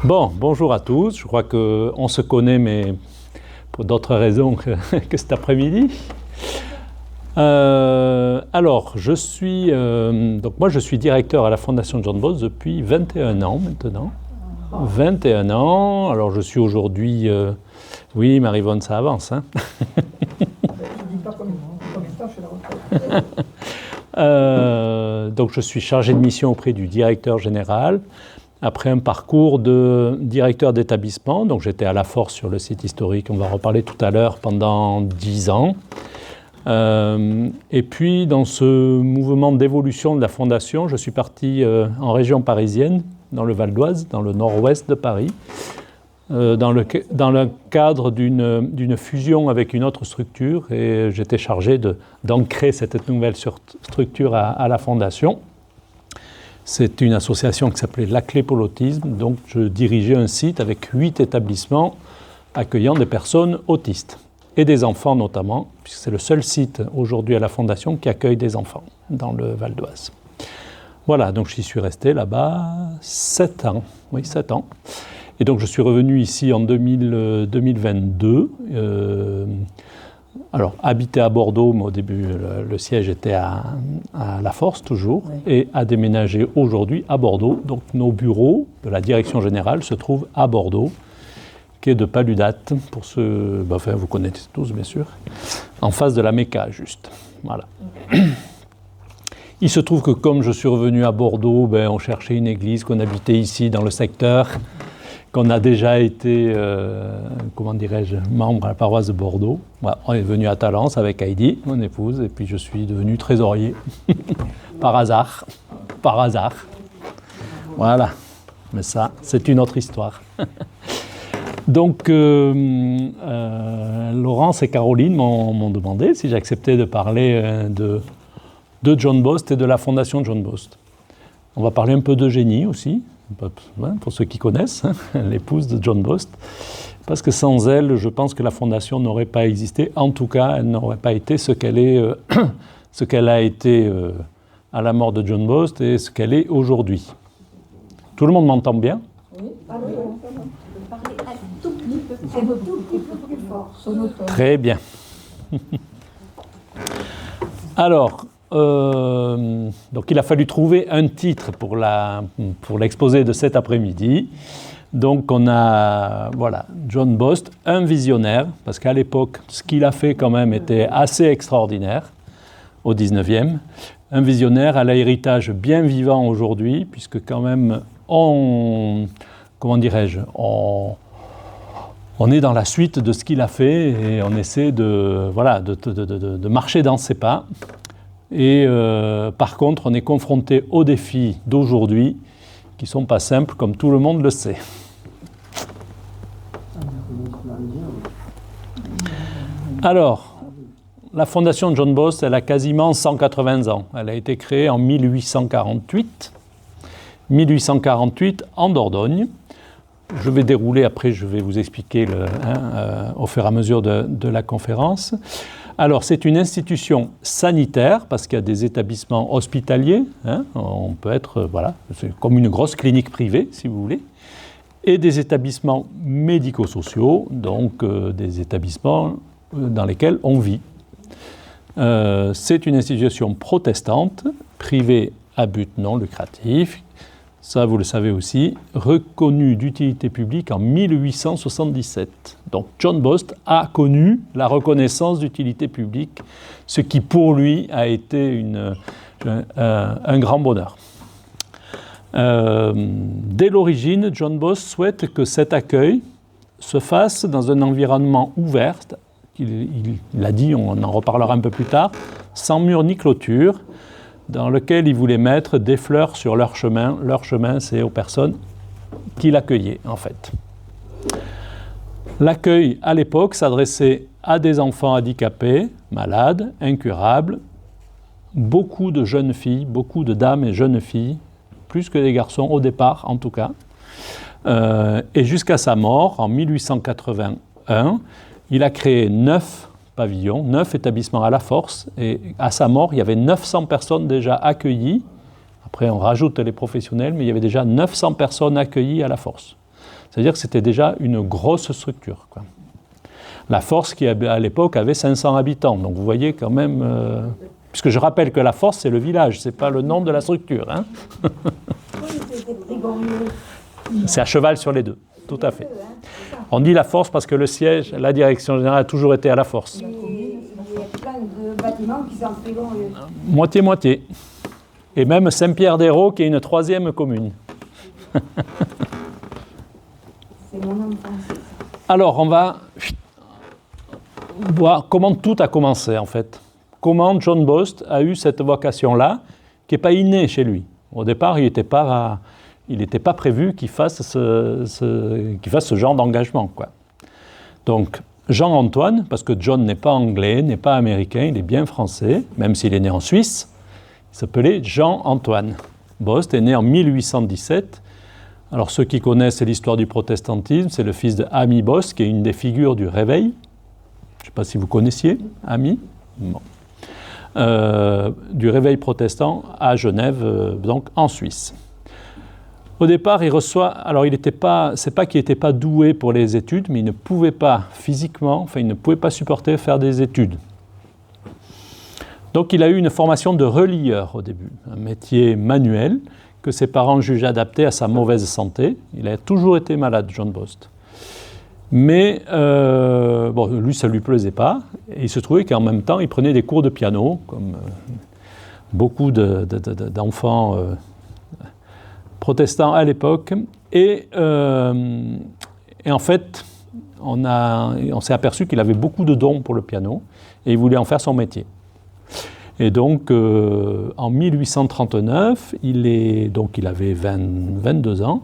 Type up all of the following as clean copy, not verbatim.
Bon, bonjour à tous. Je crois qu'on se connaît, mais pour d'autres raisons que cet après-midi. Alors, moi je suis directeur à la Fondation John Bost depuis 21 ans maintenant. 21 ans. Alors, je suis aujourd'hui... Oui, Marie-Vonne, ça avance. Hein. Je ne dis pas combien de temps je fais la retraite. Donc, je suis chargé de mission auprès du directeur général. Après un parcours de directeur d'établissement, donc j'étais à la Force sur le site historique, on va en reparler tout à l'heure, pendant 10 ans. Et puis, dans ce mouvement d'évolution de la Fondation, je suis parti en région parisienne, dans le Val d'Oise, dans le nord-ouest de Paris, dans le cadre d'une fusion avec une autre structure, et j'étais chargé d'ancrer cette nouvelle structure à la Fondation. C'est une association qui s'appelait La Clé pour l'autisme, donc je dirigeais un site avec 8 établissements accueillant des personnes autistes, et des enfants notamment, puisque c'est le seul site aujourd'hui à la Fondation qui accueille des enfants dans le Val d'Oise. Voilà, donc j'y suis resté là-bas 7 ans, oui 7 ans. Et donc je suis revenu ici en 2022, alors habité à Bordeaux, mais au début le siège était à la Force toujours, oui. Et a déménagé aujourd'hui à Bordeaux. Donc nos bureaux de la direction générale se trouvent à Bordeaux, quai de Paludate, pour ceux, enfin vous connaissez tous bien sûr, en face de la Mecca juste, voilà. Il se trouve que comme je suis revenu à Bordeaux, on cherchait une église, qu'on habitait ici dans le secteur, qu'on a déjà été, membre à la paroisse de Bordeaux. Voilà, on est venu à Talence avec Heidi, mon épouse, et puis je suis devenu trésorier, par hasard. Voilà, mais ça, c'est une autre histoire. Donc, Laurence et Caroline m'ont demandé si j'acceptais de parler de John Bost et de la Fondation John Bost. On va parler un peu d'Eugénie aussi, pour ceux qui connaissent, l'épouse de John Bost, parce que sans elle, je pense que la Fondation n'aurait pas existé. En tout cas, elle n'aurait pas été ce qu'elle a été à la mort de John Bost et ce qu'elle est aujourd'hui. Tout le monde m'entend bien ? Oui, parlez un tout petit peu plus fort. Très bien. Alors, donc il a fallu trouver un titre pour l'exposé de cet après-midi. Donc on a, voilà, John Bost, un visionnaire, parce qu'à l'époque, ce qu'il a fait quand même était assez extraordinaire, au 19e. Un visionnaire à l'héritage bien vivant aujourd'hui, puisque quand même, on est dans la suite de ce qu'il a fait et on essaie de marcher dans ses pas. Et par contre, on est confronté aux défis d'aujourd'hui qui ne sont pas simples, comme tout le monde le sait. Alors, la Fondation John Bost, elle a quasiment 180 ans. Elle a été créée en 1848 en Dordogne. Je vais dérouler, après je vais vous expliquer au fur et à mesure de la conférence. Alors, c'est une institution sanitaire, parce qu'il y a des établissements hospitaliers, on peut être, c'est comme une grosse clinique privée, si vous voulez, et des établissements médico-sociaux, donc des établissements dans lesquels on vit. C'est une institution protestante, privée à but non lucratif, ça vous le savez aussi, reconnu d'utilité publique en 1877. Donc John Bost a connu la reconnaissance d'utilité publique, ce qui pour lui a été un grand bonheur. Dès l'origine, John Bost souhaite que cet accueil se fasse dans un environnement ouvert, il l'a dit, on en reparlera un peu plus tard, sans mur ni clôture, dans lequel il voulait mettre des fleurs sur leur chemin. Leur chemin, c'est aux personnes qui l'accueillaient, en fait. L'accueil, à l'époque, s'adressait à des enfants handicapés, malades, incurables, beaucoup de jeunes filles, beaucoup de dames et jeunes filles, plus que des garçons, au départ, en tout cas. Et jusqu'à sa mort, en 1881, il a créé 9 pavillons, 9 établissements à la Force, et à sa mort, il y avait 900 personnes déjà accueillies Après, on rajoute les professionnels, mais il y avait déjà 900 personnes accueillies à la force. C'est-à-dire que c'était déjà une grosse structure, quoi. La force qui, à l'époque, avait 500 habitants. Donc vous voyez quand même... puisque je rappelle que la force, c'est le village, ce n'est pas le nom de la structure. Hein. C'est à cheval sur les deux, tout à fait. On dit la force parce que le siège, la direction générale a toujours été à la force. Il y a plein de bâtiments qui sont très longs. Moitié-moitié. Et même Saint-Pierre-d'Hérault, qui est une 3e commune. C'est mon enfance. Alors, on va voir comment tout a commencé, en fait. Comment John Bost a eu cette vocation-là, qui n'est pas innée chez lui. Au départ, il n'était pas prévu qu'il fasse ce genre d'engagement, quoi. Donc, Jean-Antoine, parce que John n'est pas anglais, n'est pas américain, il est bien français, même s'il est né en Suisse, il s'appelait Jean-Antoine. Bost est né en 1817. Alors, ceux qui connaissent l'histoire du protestantisme, c'est le fils de Ami Bost, qui est une des figures du Réveil. Je ne sais pas si vous connaissiez Ami. Bon. Du Réveil protestant à Genève, donc en Suisse. Au départ, il reçoit... Alors, c'est pas qu'il n'était pas doué pour les études, mais il ne pouvait pas physiquement, il ne pouvait pas supporter faire des études. Donc, il a eu une formation de relieur au début, un métier manuel que ses parents jugeaient adapté à sa mauvaise santé. Il a toujours été malade, John Bost. Mais lui, ça ne lui plaisait pas. Et il se trouvait qu'en même temps, il prenait des cours de piano, comme beaucoup d'enfants protestants à l'époque. Et en fait, on s'est aperçu qu'il avait beaucoup de dons pour le piano et il voulait en faire son métier. Et donc, en 1839, il avait 22 ans.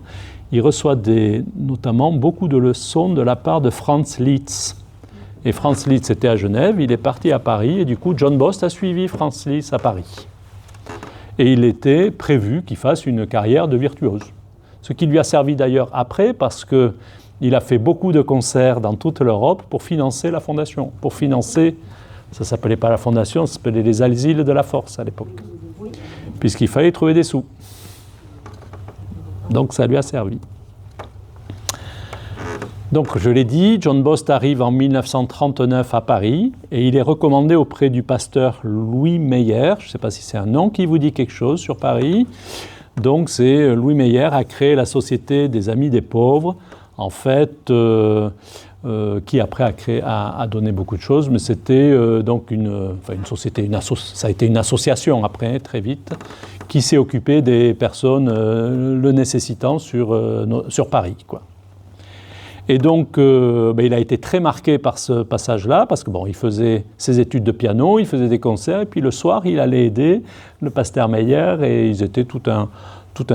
Il reçoit notamment beaucoup de leçons de la part de Franz Liszt. Et Franz Liszt était à Genève, il est parti à Paris, et du coup, John Bost a suivi Franz Liszt à Paris. Et il était prévu qu'il fasse une carrière de virtuose. Ce qui lui a servi d'ailleurs après, parce qu'il a fait beaucoup de concerts dans toute l'Europe pour financer la fondation. Pour financer, ça ne s'appelait pas la fondation, ça s'appelait les asiles de la force à l'époque. Puisqu'il fallait trouver des sous. Donc ça lui a servi. Donc je l'ai dit, John Bost arrive en 1939 à Paris et il est recommandé auprès du pasteur Louis Meyer. Je ne sais pas si c'est un nom qui vous dit quelque chose sur Paris. Donc c'est Louis Meyer a créé la Société des Amis des Pauvres, en fait, qui après a donné beaucoup de choses, mais c'était donc une société, ça a été une association après, très vite, qui s'est occupée des personnes le nécessitant sur Paris, quoi. Et donc, il a été très marqué par ce passage-là, parce que il faisait ses études de piano, il faisait des concerts, et puis le soir, il allait aider le pasteur Meyer, et ils étaient tout un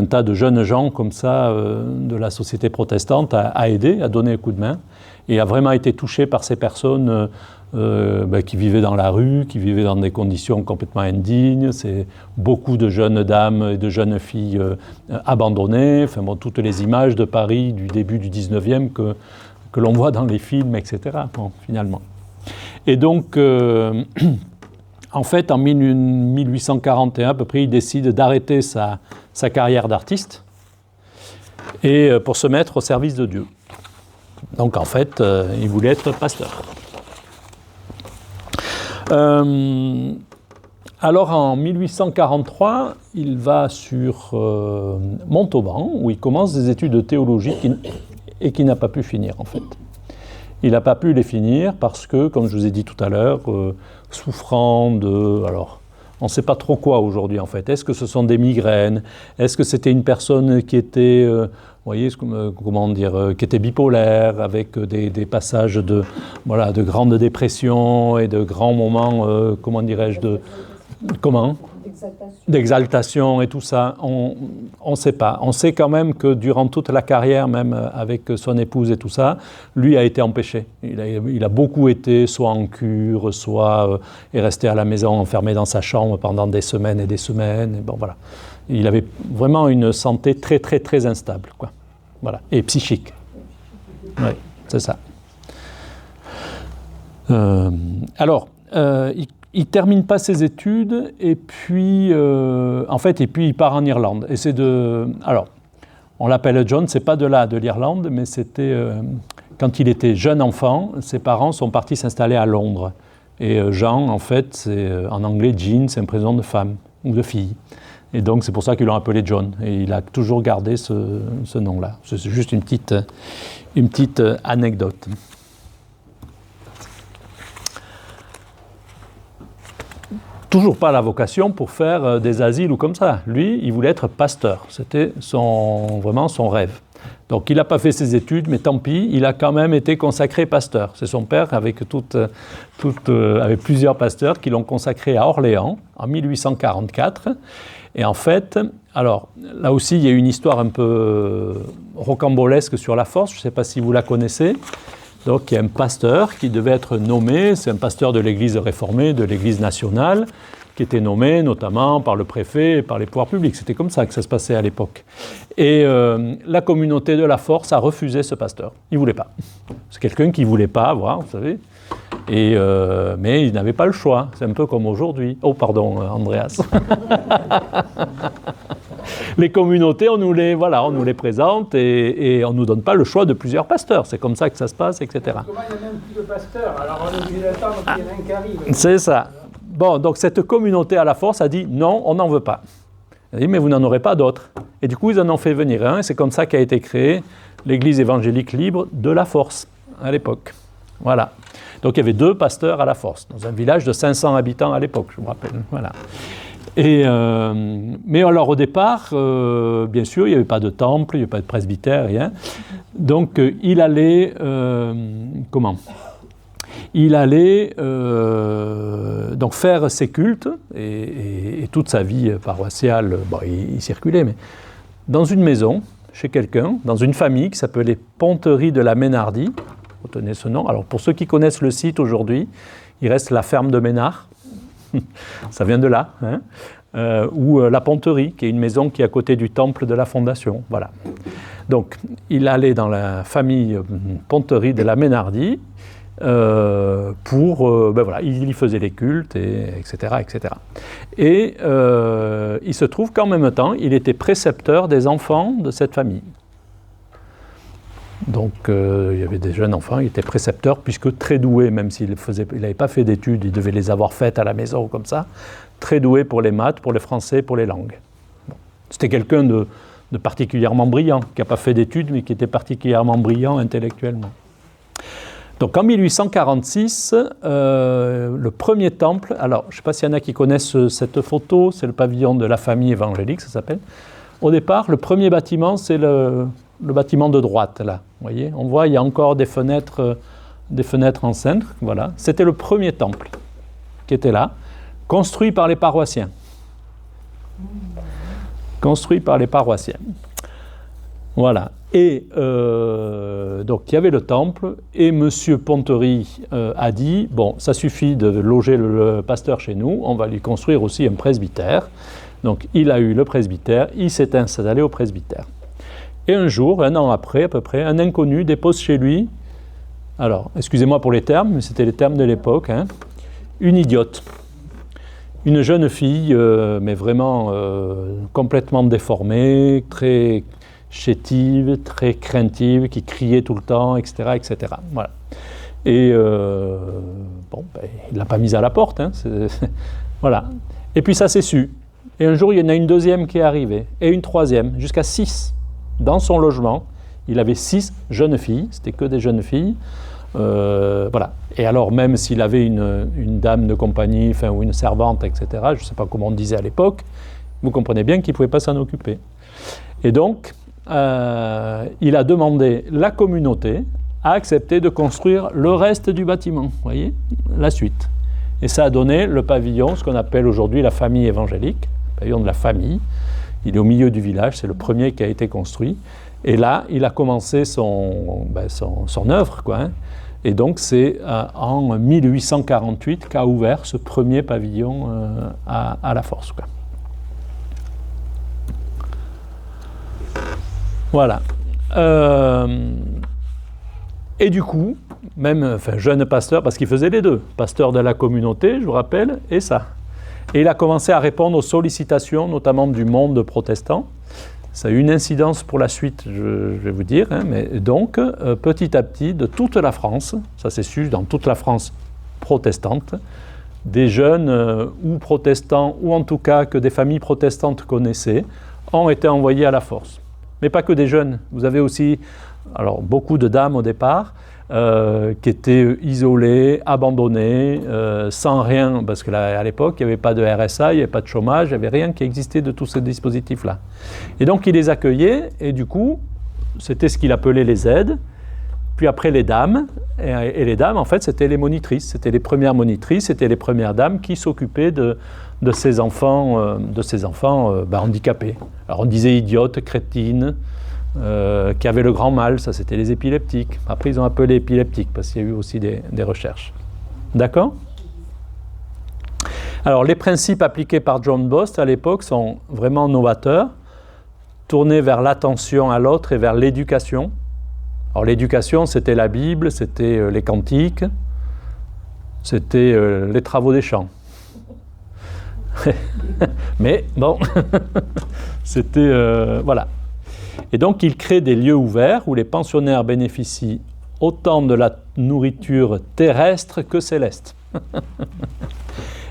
tas de jeunes gens comme ça, de la société protestante, à aider, à donner un coup de main, et a vraiment été touché par ces personnes qui vivaient dans la rue, qui vivaient dans des conditions complètement indignes. C'est beaucoup de jeunes dames et de jeunes filles abandonnées. Toutes les images de Paris du début du 19e que l'on voit dans les films, etc. Finalement. Et donc, en fait, en 1841, à peu près, il décide d'arrêter sa carrière d'artiste et pour se mettre au service de Dieu. Donc, en fait, il voulait être pasteur. Alors en 1843, il va sur Montauban, où il commence des études de théologie et qui n'a pas pu finir en fait. Il n'a pas pu les finir parce que, comme je vous ai dit tout à l'heure, souffrant de... Alors, on ne sait pas trop quoi aujourd'hui en fait. Est-ce que ce sont des migraines? Est-ce que c'était une personne qui était... qui était bipolaire, avec des passages de grande dépression et de grands moments, d'exaltation et tout ça. On ne sait pas. On sait quand même que durant toute la carrière, même avec son épouse et tout ça, lui a été empêché. Il a beaucoup été soit en cure, soit est resté à la maison enfermé dans sa chambre pendant des semaines et des semaines. Et voilà. Il avait vraiment une santé très, très, très instable, quoi. Voilà. Et psychique. Oui, c'est ça. il termine pas ses études et puis, il part en Irlande. Et alors, on l'appelle John, c'est pas de l'Irlande, mais c'était quand il était jeune enfant, ses parents sont partis s'installer à Londres. Et Jean, en fait, c'est en anglais Jean, c'est un prénom de femme ou de fille. Et donc c'est pour ça qu'ils l'ont appelé John. Et il a toujours gardé ce nom-là. C'est juste une petite anecdote. Toujours pas la vocation pour faire des asiles ou comme ça. Lui, il voulait être pasteur. C'était vraiment son rêve. Donc il n'a pas fait ses études, mais tant pis, il a quand même été consacré pasteur. C'est son père avec plusieurs pasteurs qui l'ont consacré à Orléans en 1844. Et en fait, alors là aussi, il y a une histoire un peu rocambolesque sur la Force. Je ne sais pas si vous la connaissez. Donc il y a un pasteur qui devait être nommé, c'est un pasteur de l'Église réformée, de l'Église nationale, qui était nommé notamment par le préfet et par les pouvoirs publics. C'était comme ça que ça se passait à l'époque. Et la communauté de la Force a refusé ce pasteur. Il ne voulait pas. C'est quelqu'un qui ne voulait pas avoir, vous savez. Mais il n'avait pas le choix. C'est un peu comme aujourd'hui. Oh, pardon, Andreas. Les communautés, on nous les présente et on ne nous donne pas le choix de plusieurs pasteurs. C'est comme ça que ça se passe, etc. Comment il n'y a même plus de pasteurs? Alors on est obligé d'attendre qu'il y en ait un qui arrive. C'est ça. Bon, donc cette communauté à la Force a dit non, on n'en veut pas. Elle a dit mais vous n'en aurez pas d'autres. Et du coup, ils en ont fait venir un. Et c'est comme ça qu'a été créée l'Église évangélique libre de la Force à l'époque. Voilà. Donc il y avait 2 pasteurs à la Force, dans un village de 500 habitants à l'époque, je me rappelle. Voilà. Mais alors au départ, bien sûr, il n'y avait pas de temple, il n'y avait pas de presbytère, rien. Donc il allait, donc faire ses cultes et toute sa vie paroissiale, il circulait, mais dans une maison, chez quelqu'un, dans une famille qui s'appelait Ponterie de la Ménardie. Retenez ce nom. Alors pour ceux qui connaissent le site aujourd'hui, il reste la ferme de Ménard. Ça vient de là, hein, ou la Ponterie, qui est une maison qui est à côté du temple de la Fondation. Voilà. Donc, il allait dans la famille Ponterie de la Ménardie il y faisait les cultes, etc., etc. Et il se trouve qu'en même temps, il était précepteur des enfants de cette famille. Donc, il y avait des jeunes enfants, il était précepteur, puisque très doué, même s'il n'avait pas fait d'études, il devait les avoir faites à la maison comme ça, très doué pour les maths, pour le français, pour les langues. Bon. C'était quelqu'un de particulièrement brillant, qui n'a pas fait d'études, mais qui était particulièrement brillant intellectuellement. Donc, en 1846, le premier temple, alors, je ne sais pas s'il y en a qui connaissent cette photo, c'est le pavillon de la famille évangélique, ça s'appelle. Au départ, le premier bâtiment, c'est le bâtiment de droite, là. Vous voyez, on voit, il y a encore des fenêtres en cintre. Voilà. C'était le premier temple qui était là, construit par les paroissiens. Construit par les paroissiens. Voilà. Et donc, il y avait le temple, et M. Ponterie a dit, bon, ça suffit de loger le pasteur chez nous, on va lui construire aussi un presbytère. Donc, il a eu le presbytère, il s'est installé au presbytère. Et un jour, 1 an après à peu près, un inconnu dépose chez lui, alors, excusez-moi pour les termes, mais c'était les termes de l'époque, hein, une idiote. Une jeune fille, mais vraiment complètement déformée, très chétive, très craintive, qui criait tout le temps, etc., etc. Voilà. Et il ne l'a pas mise à la porte, hein, voilà. Et puis ça s'est su. Et un jour, il y en a une deuxième qui est arrivée, et une troisième, jusqu'à 6. Dans son logement, il avait 6 jeunes filles, c'était que des jeunes filles. Voilà. Et alors, même s'il avait une dame de compagnie, ou une servante, etc., je ne sais pas comment on disait à l'époque, vous comprenez bien qu'il ne pouvait pas s'en occuper. Et donc, il a demandé la communauté à accepter de construire le reste du bâtiment, vous voyez, la suite. Et ça a donné le pavillon, ce qu'on appelle aujourd'hui la famille évangélique, le pavillon de la famille. Il est au milieu du village, c'est le premier qui a été construit. Et là, il a commencé son œuvre, quoi. Hein. Et donc, c'est en 1848 qu'a ouvert ce premier pavillon à la Force, quoi. Voilà. Et du coup, même jeune pasteur, parce qu'il faisait les deux, pasteur de la communauté, je vous rappelle, et ça. Et il a commencé à répondre aux sollicitations, notamment du monde protestant. Ça a eu une incidence pour la suite, je vais vous dire. Mais donc, petit à petit, de toute la France, ça c'est su, dans toute la France protestante, des jeunes ou protestants, ou en tout cas que des familles protestantes connaissaient, ont été envoyés à la force. Mais pas que des jeunes. Vous avez aussi beaucoup de dames au départ, qui étaient isolées, abandonnées, sans rien, parce qu'à l'époque, il n'y avait pas de RSA, il n'y avait pas de chômage, il n'y avait rien qui existait de tous ces dispositifs-là. Et donc, il les accueillait, et du coup, c'était ce qu'il appelait les aides, puis après les dames, et les dames, en fait, c'était les monitrices, c'était les premières monitrices, c'était les premières dames qui s'occupaient de ces enfants, handicapés. Alors, on disait idiotes, crétines, qui avaient le grand mal, ça c'était les épileptiques. Après ils ont appelé épileptiques parce qu'il y a eu aussi des recherches. D'accord ? Alors les principes appliqués par John Bost à l'époque sont vraiment novateurs, tournés vers l'attention à l'autre et vers l'éducation. Alors l'éducation c'était la Bible, c'était les cantiques, c'était les travaux des champs. Mais bon, c'était... voilà. Et donc, il crée des lieux ouverts où les pensionnaires bénéficient autant de la nourriture terrestre que céleste.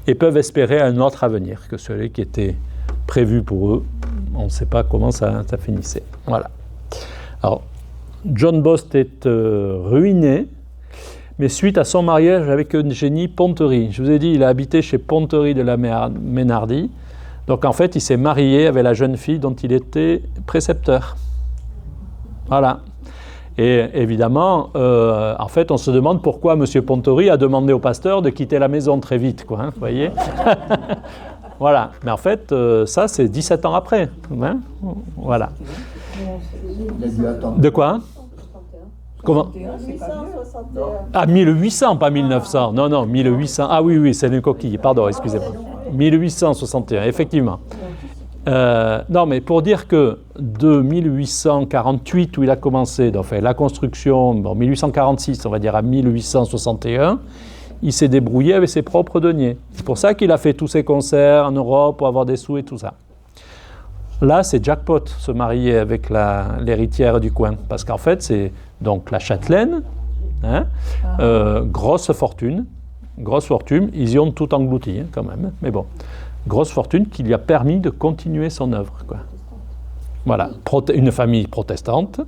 Et peuvent espérer un autre avenir que celui qui était prévu pour eux. On ne sait pas comment ça finissait. Voilà. Alors, John Bost est ruiné, mais suite à son mariage avec Eugénie Pontery. Je vous ai dit, il a habité chez Pontery de la Ménardie. Donc en fait, il s'est marié avec la jeune fille dont il était précepteur. Voilà. Et évidemment, en fait, on se demande pourquoi M. Pontery a demandé au pasteur de quitter la maison très vite, quoi, vous voyez. Voilà. Mais en fait, ça, c'est 17 ans après. Hein, voilà. De quoi ? Comment ? 1861. Ah, 1800, pas 1900. Non, 1800. Ah oui, c'est une coquille. Pardon, excusez-moi. 1861, effectivement. Non, mais pour dire que de 1848, où il a commencé, enfin, la construction, 1846, on va dire, à 1861, il s'est débrouillé avec ses propres deniers. C'est pour ça qu'il a fait tous ses concerts en Europe pour avoir des sous et tout ça. Là, c'est jackpot, se marier avec l'héritière du coin. Parce qu'en fait, c'est donc la châtelaine, grosse fortune, ils y ont tout englouti quand même, mais bon, grosse fortune qui lui a permis de continuer son œuvre, quoi. Voilà, une famille protestante,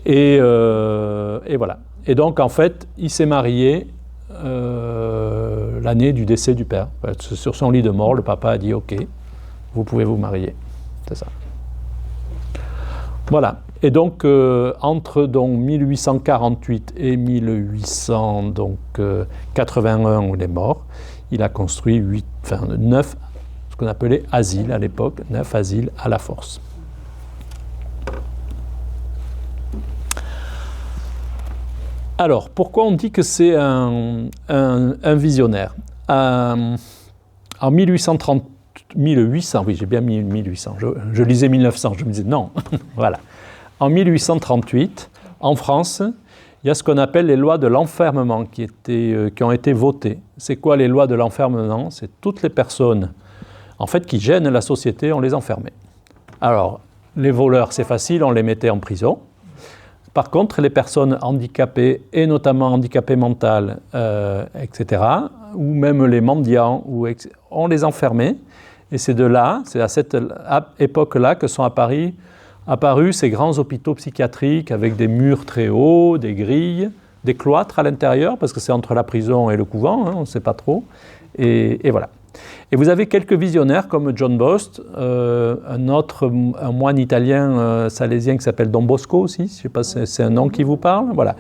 et voilà. Et donc, en fait, il s'est marié l'année du décès du père. Sur son lit de mort, le papa a dit « Ok, vous pouvez vous marier ». C'est ça. Voilà. Et donc, entre 1848 et 1881, où il est mort, il a construit 9, ce qu'on appelait asiles à l'époque, 9 asiles à la force. Alors, pourquoi on dit que c'est un visionnaire ? En 1830, oui, j'ai bien mis 1800, je lisais 1900, je me disais non, voilà. En 1838, en France, il y a ce qu'on appelle les lois de l'enfermement qui ont été votées. C'est quoi les lois de l'enfermement ? C'est toutes les personnes en fait, qui gênent la société, on les enfermait. Alors, les voleurs, c'est facile, on les mettait en prison. Par contre, les personnes handicapées, et notamment handicapées mentales, etc., ou même les mendiants, on les enfermait. Et c'est à cette époque-là que sont apparus ces grands hôpitaux psychiatriques avec des murs très hauts, des grilles, des cloîtres à l'intérieur, parce que c'est entre la prison et le couvent, on ne sait pas trop. Et voilà. Et vous avez quelques visionnaires comme John Bost, un moine italien salésien qui s'appelle Don Bosco aussi, je ne sais pas si c'est un nom qui vous parle. Voilà.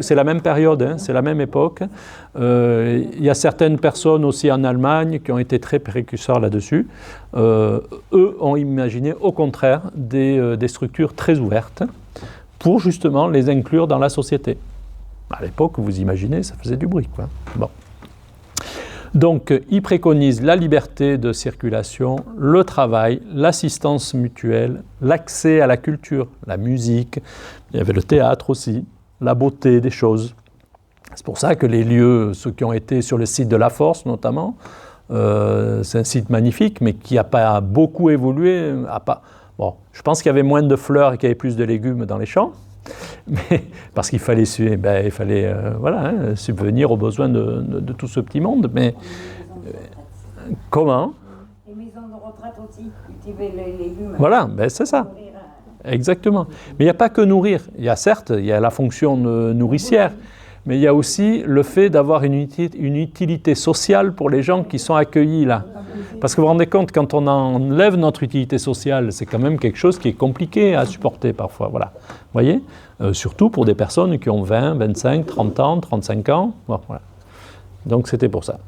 C'est la même période, c'est la même époque. Il y a certaines personnes aussi en Allemagne qui ont été très précurseurs là-dessus. Eux ont imaginé au contraire des structures très ouvertes pour justement les inclure dans la société. À l'époque, vous imaginez, ça faisait du bruit, quoi. Bon. Donc, il préconise la liberté de circulation, le travail, l'assistance mutuelle, l'accès à la culture, la musique, il y avait le théâtre aussi, la beauté des choses. C'est pour ça que les lieux, ceux qui ont été sur le site de La Force notamment, c'est un site magnifique, mais qui n'a pas beaucoup évolué. Bon, je pense qu'il y avait moins de fleurs et qu'il y avait plus de légumes dans les champs, mais, parce qu'il fallait, subvenir aux besoins de tout ce petit monde. Mais comment ? Les maisons de retraite aussi, cultiver les légumes. Voilà, c'est ça. Exactement. Mais il n'y a pas que nourrir. Il y a la fonction nourricière, mais il y a aussi le fait d'avoir une utilité sociale pour les gens qui sont accueillis là. Parce que vous vous rendez compte, quand on enlève notre utilité sociale, c'est quand même quelque chose qui est compliqué à supporter parfois. Voilà. Vous voyez ? Surtout pour des personnes qui ont 20, 25, 30 ans, 35 ans. Bon, voilà. Donc c'était pour ça.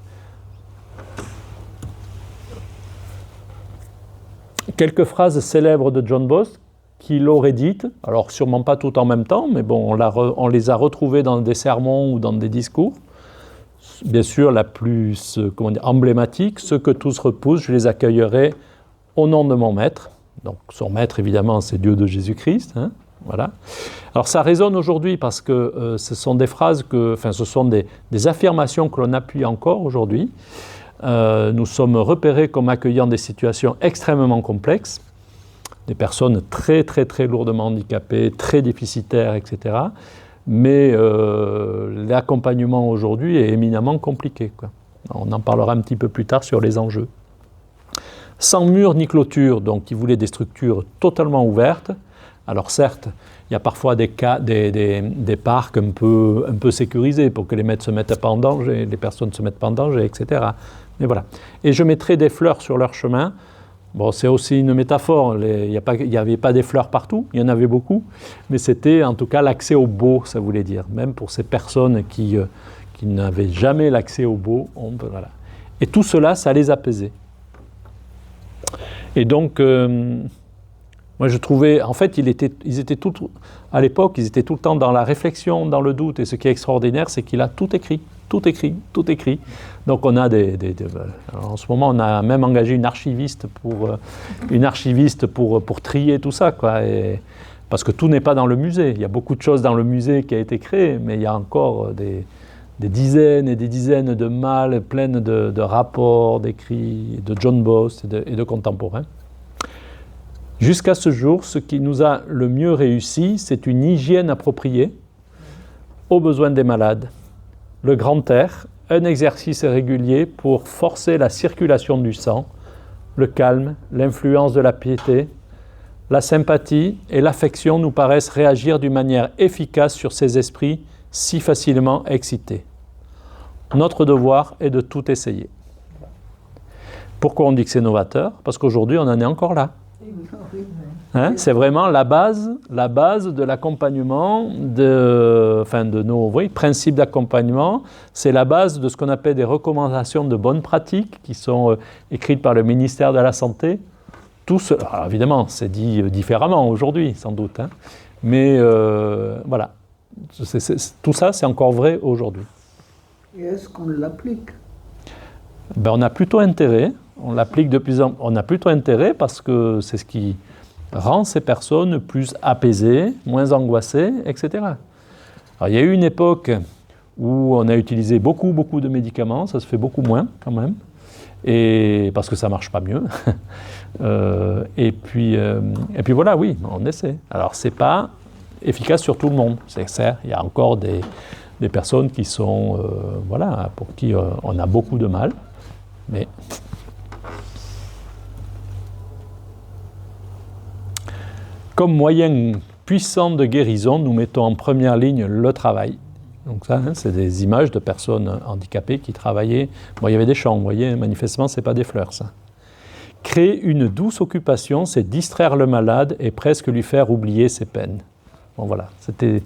Quelques phrases célèbres de John Boss qu'il aurait dites, alors sûrement pas tout en même temps, mais bon, on les a retrouvées dans des sermons ou dans des discours. Bien sûr, la plus emblématique, ceux que tous repoussent, je les accueillerai au nom de mon maître. Donc son maître, évidemment, c'est Dieu de Jésus-Christ. Hein, voilà. Alors ça résonne aujourd'hui parce que ce sont des phrases, ce sont des affirmations que l'on appuie encore aujourd'hui. Nous sommes repérés comme accueillant des situations extrêmement complexes, des personnes très très très lourdement handicapées, très déficitaires, etc. Mais l'accompagnement aujourd'hui est éminemment compliqué, quoi. On en parlera un petit peu plus tard sur les enjeux. Sans mur ni clôture, donc ils voulaient des structures totalement ouvertes. Alors certes, il y a parfois des parcs un peu sécurisés pour que les maîtres ne se mettent pas en danger, les personnes ne se mettent pas en danger, etc. Mais voilà. Et je mettrai des fleurs sur leur chemin. Bon, c'est aussi une métaphore, il n'y avait pas des fleurs partout, il y en avait beaucoup, mais c'était en tout cas l'accès au beau, ça voulait dire, même pour ces personnes qui n'avaient jamais l'accès au beau, voilà. Et tout cela, ça les apaisait. Et donc, moi je trouvais, en fait, à l'époque, ils étaient tout le temps dans la réflexion, dans le doute, et ce qui est extraordinaire, c'est qu'il a tout écrit. Tout écrit. Donc on a en ce moment, on a même engagé une archiviste pour trier tout ça, quoi. Parce que tout n'est pas dans le musée. Il y a beaucoup de choses dans le musée qui a été créé, mais il y a encore des dizaines et des dizaines de malles pleines de rapports, d'écrits, de John Boss et de contemporains. Jusqu'à ce jour, ce qui nous a le mieux réussi, c'est une hygiène appropriée aux besoins des malades. Le grand air, un exercice régulier pour forcer la circulation du sang, le calme, l'influence de la piété, la sympathie et l'affection nous paraissent réagir d'une manière efficace sur ces esprits si facilement excités. Notre devoir est de tout essayer. Pourquoi on dit que c'est novateur ? Parce qu'aujourd'hui, on en est encore là. Hein, c'est vraiment la base de l'accompagnement, de nos principes d'accompagnement. C'est la base de ce qu'on appelle des recommandations de bonnes pratiques qui sont écrites par le ministère de la Santé. Alors évidemment, c'est dit différemment aujourd'hui, sans doute. Hein, mais voilà, tout ça, c'est encore vrai aujourd'hui. Et est-ce qu'on l'applique ? On a plutôt intérêt. On l'applique on a plutôt intérêt parce que c'est ce qui rend ces personnes plus apaisées, moins angoissées, etc. Alors, il y a eu une époque où on a utilisé beaucoup de médicaments, ça se fait beaucoup moins quand même, et parce que ça ne marche pas mieux. Et puis voilà, oui, on essaie. Alors ce n'est pas efficace sur tout le monde, c'est certes, il y a encore des personnes qui sont, pour qui on a beaucoup de mal, mais... Comme moyen puissant de guérison, nous mettons en première ligne le travail. Donc ça, c'est des images de personnes handicapées qui travaillaient. Bon, il y avait des champs, vous voyez, manifestement, ce n'est pas des fleurs, ça. Créer une douce occupation, c'est distraire le malade et presque lui faire oublier ses peines. Bon, voilà, c'était...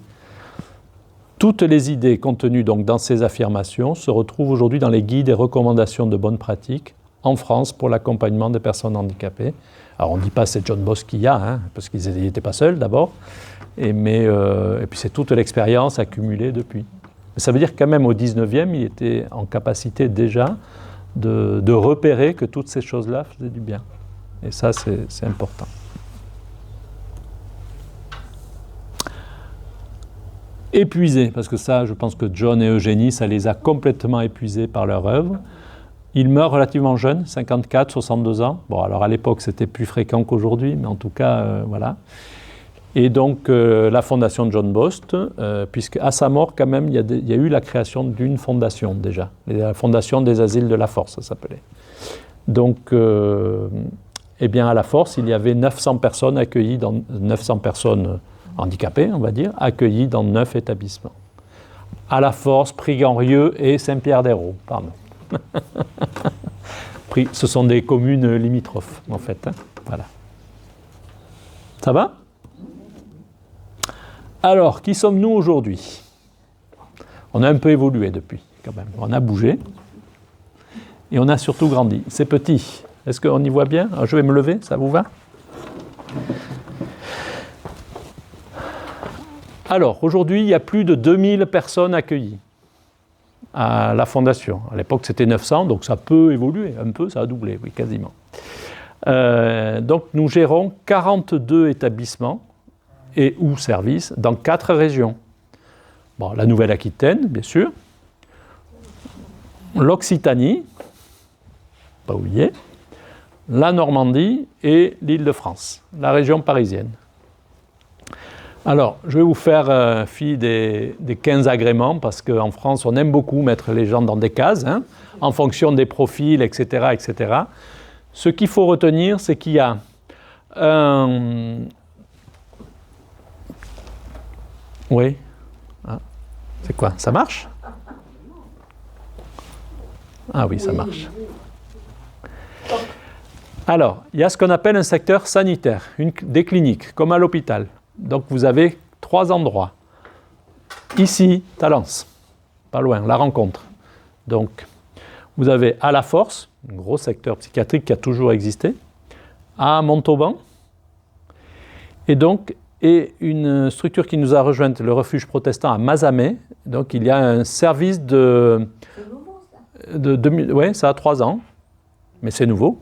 Toutes les idées contenues donc dans ces affirmations se retrouvent aujourd'hui dans les guides et recommandations de bonnes pratiques en France pour l'accompagnement des personnes handicapées. Alors on ne dit pas c'est John Boss qui y a, hein, parce qu'ils n'étaient pas seuls d'abord, et puis c'est toute l'expérience accumulée depuis. Mais ça veut dire quand même au 19e, il était en capacité déjà de repérer que toutes ces choses-là faisaient du bien. Et ça, c'est important. épuisés, parce que ça, je pense que John et Eugénie, ça les a complètement épuisés par leur œuvre. Ils meurent relativement jeunes, 54, 62 ans. Bon, alors à l'époque, c'était plus fréquent qu'aujourd'hui, mais en tout cas, voilà. Et donc, la fondation de John Bost, puisque à sa mort, quand même, il y a eu la création d'une fondation déjà. La fondation des asiles de la Force, ça s'appelait. Donc, eh bien, à la Force, il y avait 900 personnes accueillies, 900 personnes handicapées, on va dire, accueillies dans 9 établissements. À la Force, Prix-Ganrieux et Saint-Pierre-d'Hérault, pardon. Ce sont des communes limitrophes, en fait. Hein. Voilà. Ça va ? Alors, qui sommes-nous aujourd'hui ? On a un peu évolué depuis, quand même. On a bougé. Et on a surtout grandi. C'est petit. Est-ce qu'on y voit bien ? Alors, je vais me lever, ça vous va ? Alors, aujourd'hui, il y a plus de 2000 personnes accueillies à la Fondation. À l'époque, c'était 900, donc ça peut évoluer un peu, ça a doublé, oui, quasiment. Donc, nous gérons 42 établissements et ou services dans 4 régions. Bon, la Nouvelle-Aquitaine, bien sûr, l'Occitanie, pas oublié, la Normandie et l'Île-de-France, la région parisienne. Alors, je vais vous faire fi des 15 agréments, parce qu'en France, on aime beaucoup mettre les gens dans des cases, hein, en fonction des profils, etc., etc. Ce qu'il faut retenir, c'est qu'il y a Oui. Ah. C'est quoi ? Ça marche ? Ah oui, ça marche. Alors, il y a ce qu'on appelle un secteur sanitaire, des cliniques, comme à l'hôpital. Donc, vous avez 3 endroits. Ici, Talence, pas loin, la rencontre. Donc, vous avez à La Force, un gros secteur psychiatrique qui a toujours existé, à Montauban, et une structure qui nous a rejointe, le refuge protestant à Mazamet. Donc, il y a un service de... C'est nouveau, ça ? Oui, ça a 3 ans, mais c'est nouveau.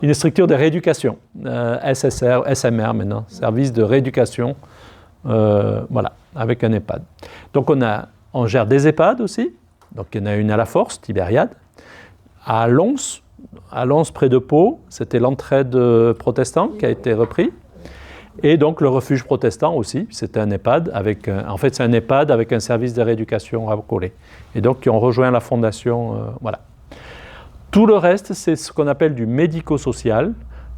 Une structure de rééducation, SSR, SMR maintenant, service de rééducation, voilà, avec un EHPAD. Donc on gère des EHPAD aussi, donc il y en a une à La Force, Tibériade, à Lons près de Pau, c'était l'entraide protestant qui a été repris, et donc le refuge protestant aussi, c'était un EHPAD, en fait c'est un EHPAD avec un service de rééducation à coller, et donc qui ont rejoint la fondation, voilà. Tout le reste, c'est ce qu'on appelle du médico-social.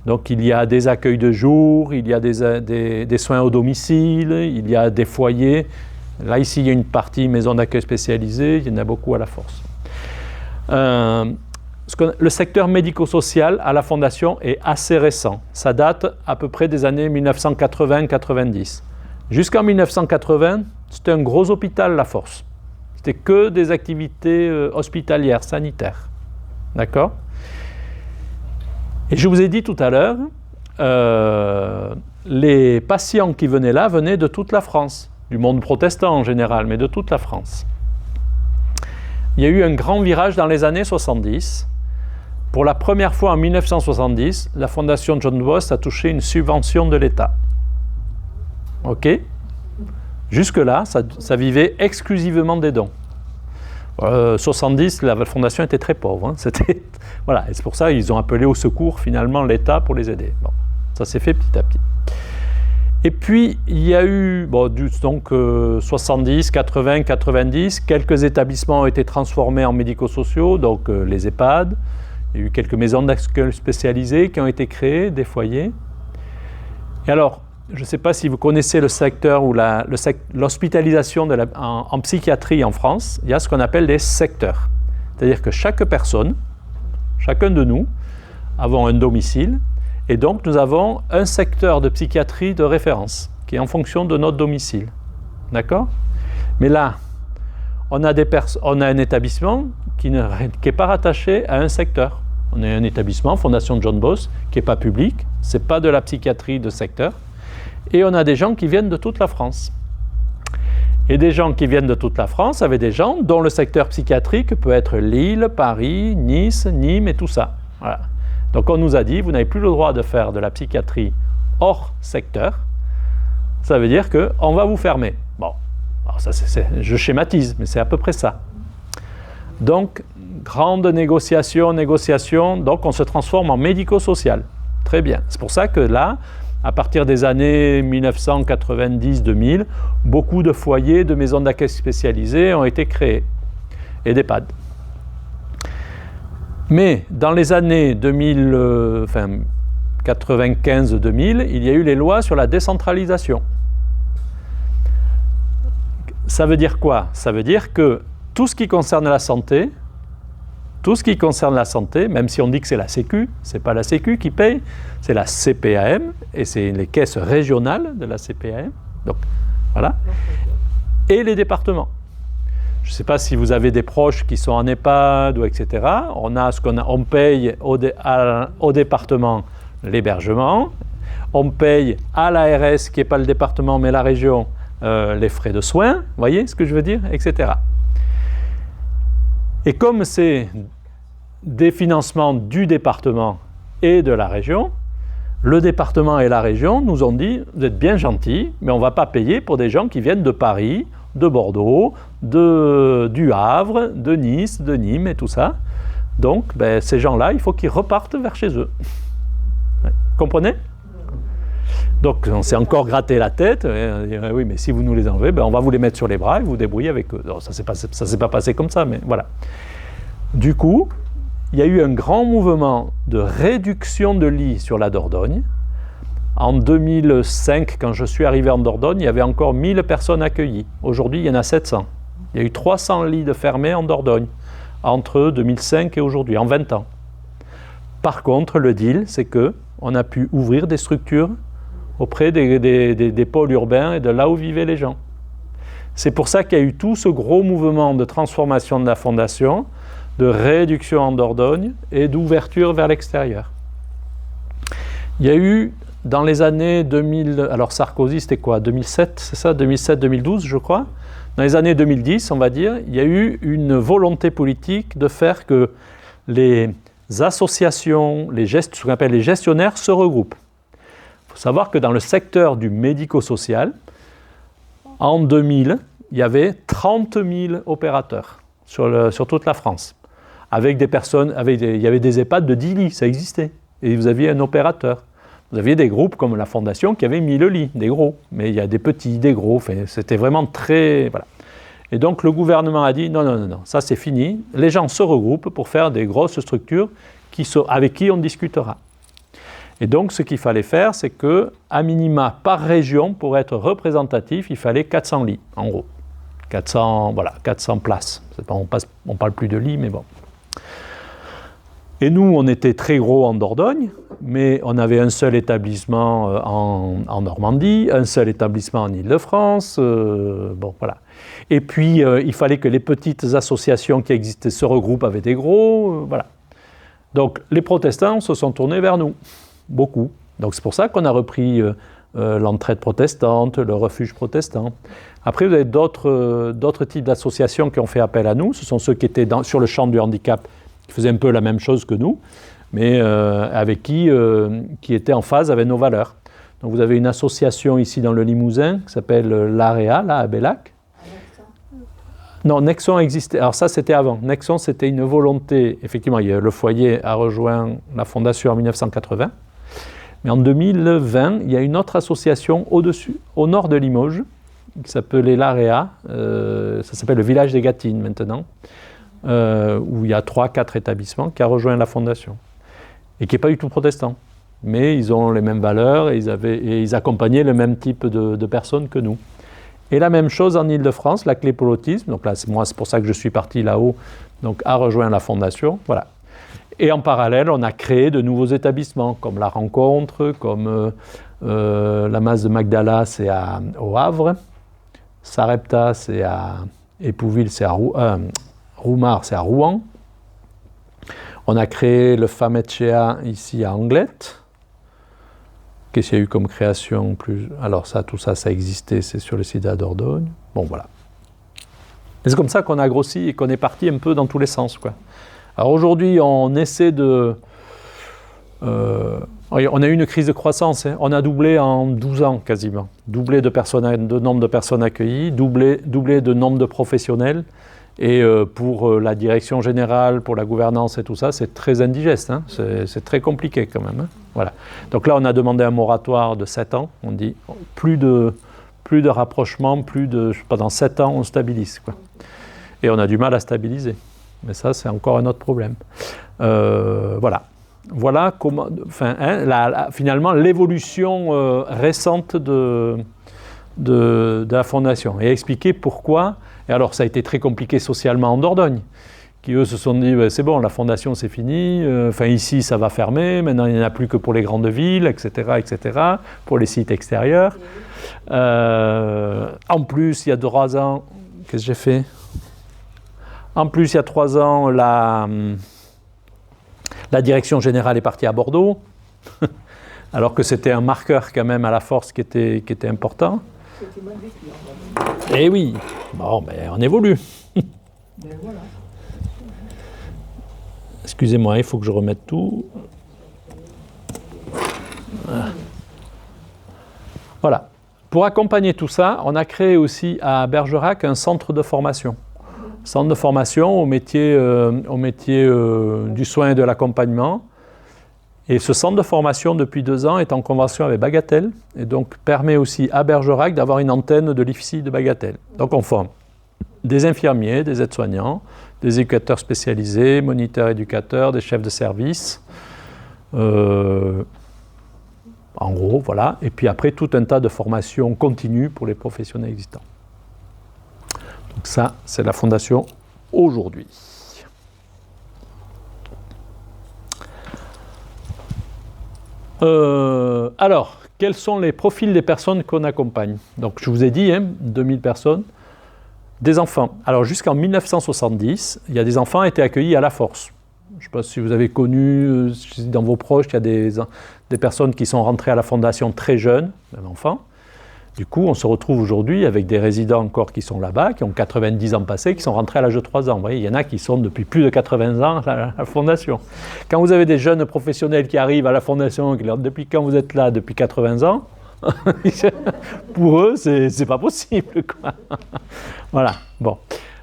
Donc, il y a des accueils de jour, il y a des soins au domicile, il y a des foyers. Là, ici, il y a une partie maison d'accueil spécialisée, il y en a beaucoup à La Force. Le secteur médico-social à la Fondation est assez récent. Ça date à peu près des années 1980-90. Jusqu'en 1980, c'était un gros hôpital, La Force. C'était que des activités hospitalières, sanitaires. D'accord ? Et je vous ai dit tout à l'heure, les patients qui venaient là venaient de toute la France, du monde protestant en général, mais de toute la France. Il y a eu un grand virage dans les années 70. Pour la première fois en 1970, la Fondation John Bost a touché une subvention de l'État. OK ? Jusque-là, ça vivait exclusivement des dons. 70, la fondation était très pauvre. Hein. Voilà, et c'est pour ça qu'ils ont appelé au secours finalement l'État pour les aider. Bon, ça s'est fait petit à petit. Et puis il y a eu, donc 70, 80, 90, quelques établissements ont été transformés en médico-sociaux, donc les EHPAD. Il y a eu quelques maisons d'accueil spécialisées qui ont été créées, des foyers. Et alors, je ne sais pas si vous connaissez le secteur ou l'hospitalisation en psychiatrie en France. Il y a ce qu'on appelle des secteurs. C'est-à-dire que chaque personne, chacun de nous, avons un domicile et donc nous avons un secteur de psychiatrie de référence qui est en fonction de notre domicile. D'accord ? Mais là, on a un établissement qui n'est pas rattaché à un secteur. On a un établissement, Fondation John Bost, qui n'est pas public, ce n'est pas de la psychiatrie de secteur. Et on a des gens qui viennent de toute la France. Et des gens qui viennent de toute la France avec des gens dont le secteur psychiatrique peut être Lille, Paris, Nice, Nîmes et tout ça. Voilà. Donc on nous a dit, vous n'avez plus le droit de faire de la psychiatrie hors secteur. Ça veut dire qu'on va vous fermer. Bon, alors ça, je schématise, mais c'est à peu près ça. Donc, grande négociation, donc on se transforme en médico-social. Très bien. C'est pour ça que là, à partir des années 1990-2000, beaucoup de foyers, de maisons d'accueil spécialisées ont été créés, et d'EHPAD. Mais dans les années 95-2000, il y a eu les lois sur la décentralisation. Ça veut dire quoi? Ça veut dire que tout ce qui concerne la santé, même si on dit que c'est la Sécu, c'est pas la Sécu qui paye, c'est la CPAM, et c'est les caisses régionales de la CPAM, donc voilà, et les départements. Je ne sais pas si vous avez des proches qui sont en EHPAD ou etc. On paye au département l'hébergement, on paye à l'ARS, qui n'est pas le département mais la région, les frais de soins, vous voyez ce que je veux dire, etc. Et comme c'est des financements du département et de la région, le département et la région nous ont dit « Vous êtes bien gentils, mais on ne va pas payer pour des gens qui viennent de Paris, de Bordeaux, du Havre, de Nice, de Nîmes et tout ça. Donc, ces gens-là, il faut qu'ils repartent vers chez eux. » Comprenez? Donc, on s'est encore gratté la tête. Oui, mais si vous nous les enlevez, on va vous les mettre sur les bras et vous vous débrouillez avec eux. Alors, ça ne s'est pas passé comme ça, mais voilà. Du coup, il y a eu un grand mouvement de réduction de lits sur la Dordogne. En 2005, quand je suis arrivé en Dordogne, il y avait encore 1000 personnes accueillies. Aujourd'hui, il y en a 700. Il y a eu 300 lits de fermés en Dordogne, entre 2005 et aujourd'hui, en 20 ans. Par contre, le deal, c'est qu'on a pu ouvrir des structures auprès des pôles urbains et de là où vivaient les gens. C'est pour ça qu'il y a eu tout ce gros mouvement de transformation de la fondation, de réduction en Dordogne et d'ouverture vers l'extérieur. Il y a eu, dans les années 2000, alors Sarkozy c'était quoi, 2007, c'est ça, 2007-2012 je crois. Dans les années 2010, on va dire, il y a eu une volonté politique de faire que les associations, ce qu'on appelle les gestionnaires, se regroupent. Il faut savoir que dans le secteur du médico-social, en 2000, il y avait 30 000 opérateurs sur toute la France. Avec des personnes, il y avait des EHPAD de 10 lits, ça existait. Et vous aviez un opérateur. Vous aviez des groupes comme la Fondation qui avaient 1000 lits, des gros. Mais il y a des petits, des gros. C'était vraiment très... Voilà. Et donc le gouvernement a dit non, ça c'est fini. Les gens se regroupent pour faire des grosses structures avec qui on discutera. Et donc ce qu'il fallait faire, c'est qu'à minima par région, pour être représentatif, il fallait 400 lits, en gros. 400 places. On ne parle plus de lits, mais bon. Et nous, on était très gros en Dordogne, mais on avait un seul établissement en Normandie, un seul établissement en Île-de-France, bon voilà. Et puis, il fallait que les petites associations qui existaient se regroupent avec des gros, voilà. Donc, les protestants se sont tournés vers nous, beaucoup. Donc, c'est pour ça qu'on a repris l'entraide protestante, le refuge protestant. Après, vous avez d'autres types d'associations qui ont fait appel à nous. Ce sont ceux qui étaient sur le champ du handicap, qui faisaient un peu la même chose que nous, mais avec qui étaient en phase avec nos valeurs. Donc vous avez une association ici dans le Limousin qui s'appelle l'AREA, là à Bellac. Non, Nexon existait. Alors ça, c'était avant. Nexon, c'était une volonté. Effectivement, le foyer a rejoint la fondation en 1980. Mais en 2020, il y a une autre association au-dessus, au nord de Limoges, qui s'appelait l'AREA. Ça s'appelle le village des Gâtines maintenant. Où il y a 3-4 établissements qui a rejoint la fondation et qui n'est pas du tout protestant, mais ils ont les mêmes valeurs et ils accompagnaient le même type de personnes que nous. Et la même chose en Île-de-France, la Clé pour l'autisme, donc là c'est pour ça que je suis parti là-haut, donc a rejoint la fondation, voilà. Et en parallèle, on a créé de nouveaux établissements, comme la Rencontre, comme la Masse de Magdala, c'est au Havre, Sarepta, c'est à Épouville, c'est à Roumar, c'est à Rouen. On a créé le Famecea ici à Anglette. Qu'est-ce qu'il y a eu comme création plus? Alors tout ça existait, c'est sur le site de la Dordogne. Bon, voilà. Et c'est comme ça qu'on a grossi et qu'on est parti un peu dans tous les sens, quoi. Alors aujourd'hui, on essaie de... Oui, on a eu une crise de croissance, hein. On a doublé en 12 ans quasiment. Doublé de nombre de personnes accueillies, doublé de nombre de professionnels. Et pour la direction générale, pour la gouvernance et tout ça, c'est très indigeste, hein. C'est très compliqué quand même, hein. Voilà. Donc là, on a demandé un moratoire de 7 ans. On dit plus de rapprochement, pendant 7 ans, on stabilise, quoi. Et on a du mal à stabiliser. Mais ça, c'est encore un autre problème. Voilà. Voilà comment, enfin, hein, finalement l'évolution récente de la Fondation et expliquer pourquoi. Et alors ça a été très compliqué socialement en Dordogne, qui eux se sont dit c'est bon, la Fondation c'est fini, enfin ici ça va fermer, maintenant il n'y en a plus que pour les grandes villes, etc., pour les sites extérieurs. En plus il y a 3 ans, qu'est-ce que j'ai fait ? En plus il y a 3 ans, la direction générale est partie à Bordeaux, alors que c'était un marqueur quand même à la force qui était important. Eh oui, bon, ben on évolue. Excusez-moi, il faut que je remette tout. Voilà. Pour accompagner tout ça, on a créé aussi à Bergerac un centre de formation. Centre de formation au métier du soin et de l'accompagnement. Et ce centre de formation, depuis 2 ans, est en convention avec Bagatelle et donc permet aussi à Bergerac d'avoir une antenne de l'IFSI de Bagatelle. Donc on forme des infirmiers, des aides-soignants, des éducateurs spécialisés, moniteurs éducateurs, des chefs de service. En gros, voilà. Et puis après, tout un tas de formations continues pour les professionnels existants. Donc ça, c'est la Fondation aujourd'hui. Alors, quels sont les profils des personnes qu'on accompagne ? Donc, je vous ai dit, 2000 personnes, des enfants. Alors, jusqu'en 1970, il y a des enfants qui étaient accueillis à la force. Je ne sais pas si vous avez connu, dans vos proches, il y a des personnes qui sont rentrées à la Fondation très jeunes, même enfants. Du coup, on se retrouve aujourd'hui avec des résidents encore qui sont là-bas, qui ont 90 ans passés, qui sont rentrés à l'âge de 3 ans. Vous voyez, il y en a qui sont depuis plus de 80 ans à la Fondation. Quand vous avez des jeunes professionnels qui arrivent à la Fondation, depuis quand vous êtes là, depuis 80 ans, pour eux, c'est pas possible, quoi. Voilà, bon.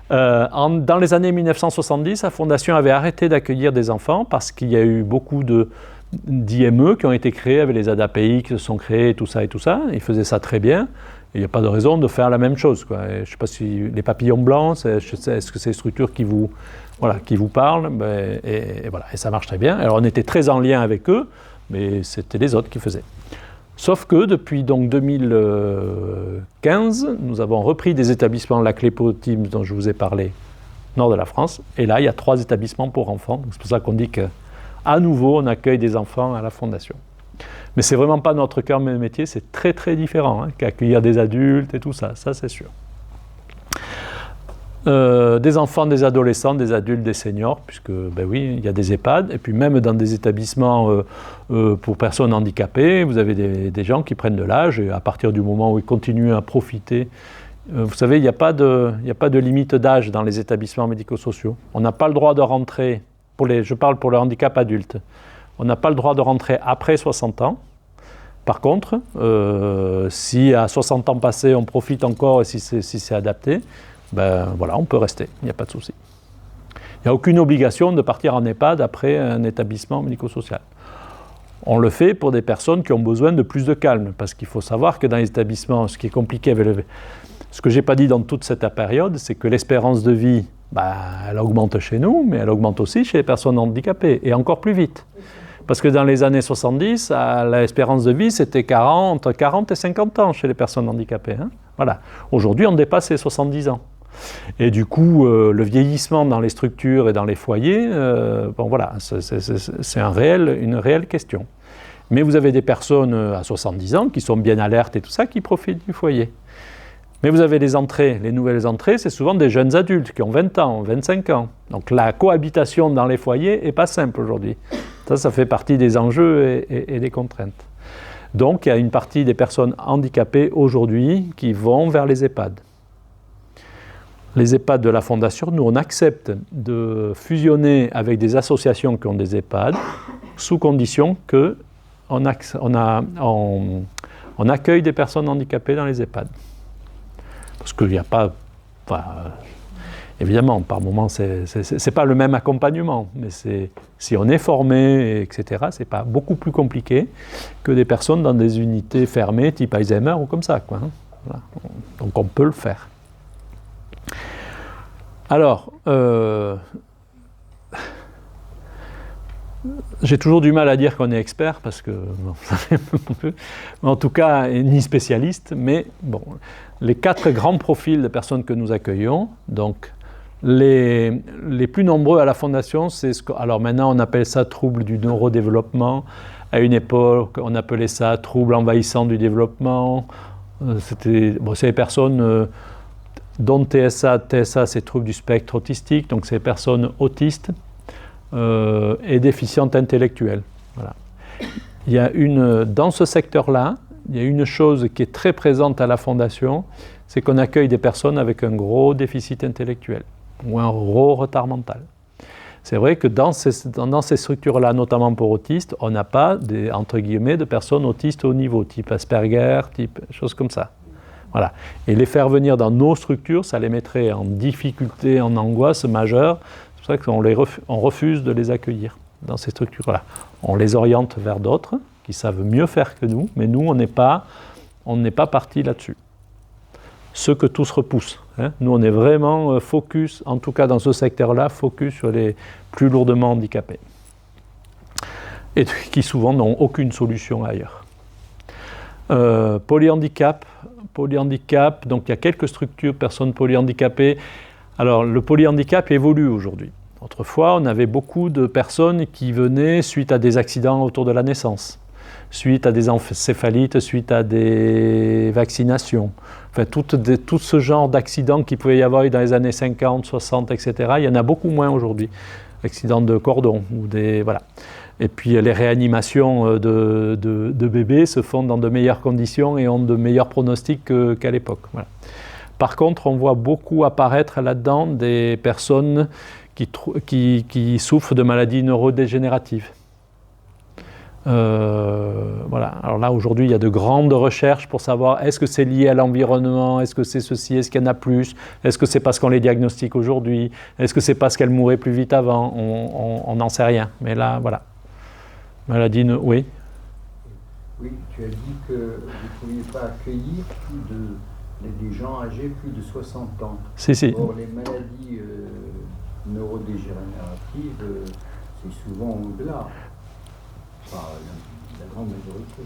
Dans les années 1970, la Fondation avait arrêté d'accueillir des enfants parce qu'il y a eu beaucoup d'IME qui ont été créés avec les ADAPI qui se sont créés, tout ça et tout ça. Ils faisaient ça très bien. Il n'y a pas de raison de faire la même chose, quoi. Je ne sais pas si les papillons blancs, est-ce que c'est des structures qui vous parlent, et voilà, et ça marche très bien. Alors on était très en lien avec eux, mais c'était les autres qui faisaient. Sauf que depuis donc 2015, nous avons repris des établissements, la Clépo-Teams dont je vous ai parlé, nord de la France, et là il y a 3 établissements pour enfants. Donc, c'est pour ça qu'on dit qu'à nouveau on accueille des enfants à la Fondation. Mais c'est vraiment pas notre cœur de métier, c'est très très différent, qu'accueillir des adultes et tout ça, ça c'est sûr. Des enfants, des adolescents, des adultes, des seniors, puisque ben oui, il y a des EHPAD, et puis même dans des établissements pour personnes handicapées, vous avez des gens qui prennent de l'âge, et à partir du moment où ils continuent à profiter, vous savez, il n'y a pas de limite d'âge dans les établissements médico-sociaux. On n'a pas le droit de rentrer, je parle pour le handicap adulte, on n'a pas le droit de rentrer après 60 ans. Par contre, si à 60 ans passés, on profite encore et si c'est adapté, ben voilà, on peut rester, il n'y a pas de souci. Il n'y a aucune obligation de partir en EHPAD après un établissement médico-social. On le fait pour des personnes qui ont besoin de plus de calme, parce qu'il faut savoir que dans les établissements, ce qui est compliqué avec ce que je n'ai pas dit dans toute cette période, c'est que l'espérance de vie, elle augmente chez nous, mais elle augmente aussi chez les personnes handicapées, et encore plus vite. Parce que dans les années 70, l'espérance de vie, c'était entre 40 et 50 ans chez les personnes handicapées. Voilà. Aujourd'hui, on dépasse les 70 ans. Et du coup, le vieillissement dans les structures et dans les foyers, voilà, c'est une réelle question. Mais vous avez des personnes à 70 ans qui sont bien alertes et tout ça, qui profitent du foyer. Mais vous avez les nouvelles entrées, c'est souvent des jeunes adultes qui ont 20 ans, 25 ans. Donc la cohabitation dans les foyers n'est pas simple aujourd'hui. Ça fait partie des enjeux et des contraintes. Donc il y a une partie des personnes handicapées aujourd'hui qui vont vers les EHPAD. Les EHPAD de la Fondation, nous on accepte de fusionner avec des associations qui ont des EHPAD, sous condition que on accueille des personnes handicapées dans les EHPAD. Parce qu'il n'y a pas... Enfin, évidemment, par moment, c'est pas le même accompagnement, mais si on est formé, etc., c'est pas beaucoup plus compliqué que des personnes dans des unités fermées, type Alzheimer ou comme ça, quoi. Voilà. Donc on peut le faire. Alors, j'ai toujours du mal à dire qu'on est expert, parce que, bon, en tout cas, ni spécialiste, mais bon, les 4 grands profils de personnes que nous accueillons, donc les plus nombreux à la Fondation, c'est alors maintenant on appelle ça trouble du neurodéveloppement, à une époque on appelait ça trouble envahissant du développement, c'est les personnes dont TSA c'est trouble du spectre autistique, donc c'est les personnes autistes et déficientes intellectuelles. Voilà. Dans ce secteur-là, il y a une chose qui est très présente à la Fondation, c'est qu'on accueille des personnes avec un gros déficit intellectuel ou un gros retard mental. C'est vrai que dans ces structures-là, notamment pour autistes, on n'a pas, entre guillemets, de personnes autistes au niveau, type Asperger, type choses comme ça. Voilà. Et les faire venir dans nos structures, ça les mettrait en difficulté, en angoisse majeure. C'est pour ça qu'on refuse de les accueillir dans ces structures-là. On les oriente vers d'autres qui savent mieux faire que nous, mais nous, on n'est pas partis là-dessus. Ce que tous repoussent. Hein. Nous, on est vraiment focus, en tout cas dans ce secteur-là, focus sur les plus lourdement handicapés. Et qui souvent n'ont aucune solution ailleurs. Polyhandicap, donc il y a quelques structures, personnes polyhandicapées. Alors, le polyhandicap évolue aujourd'hui. Autrefois, on avait beaucoup de personnes qui venaient suite à des accidents autour de la naissance, suite à des encéphalites, suite à des vaccinations. Enfin, tout ce genre d'accidents qu'il pouvait y avoir dans les années 50, 60, etc., il y en a beaucoup moins aujourd'hui. Accidents de cordon, ou des... Voilà. Et puis les réanimations de bébés se font dans de meilleures conditions et ont de meilleurs pronostics qu'à l'époque. Voilà. Par contre, on voit beaucoup apparaître là-dedans des personnes qui souffrent de maladies neurodégénératives. Voilà. Alors là, aujourd'hui, il y a de grandes recherches pour savoir est-ce que c'est lié à l'environnement, est-ce que c'est ceci, est-ce qu'il y en a plus, est-ce que c'est parce qu'on les diagnostique aujourd'hui, est-ce que c'est parce qu'elles mouraient plus vite avant, on n'en sait rien. Mais là, voilà. Maladie, oui. Oui, tu as dit que vous ne pouviez pas accueillir des gens âgés plus de 60 ans. Si. Or, les maladies neurodégénératives, c'est souvent au-delà. Enfin, la grande majorité.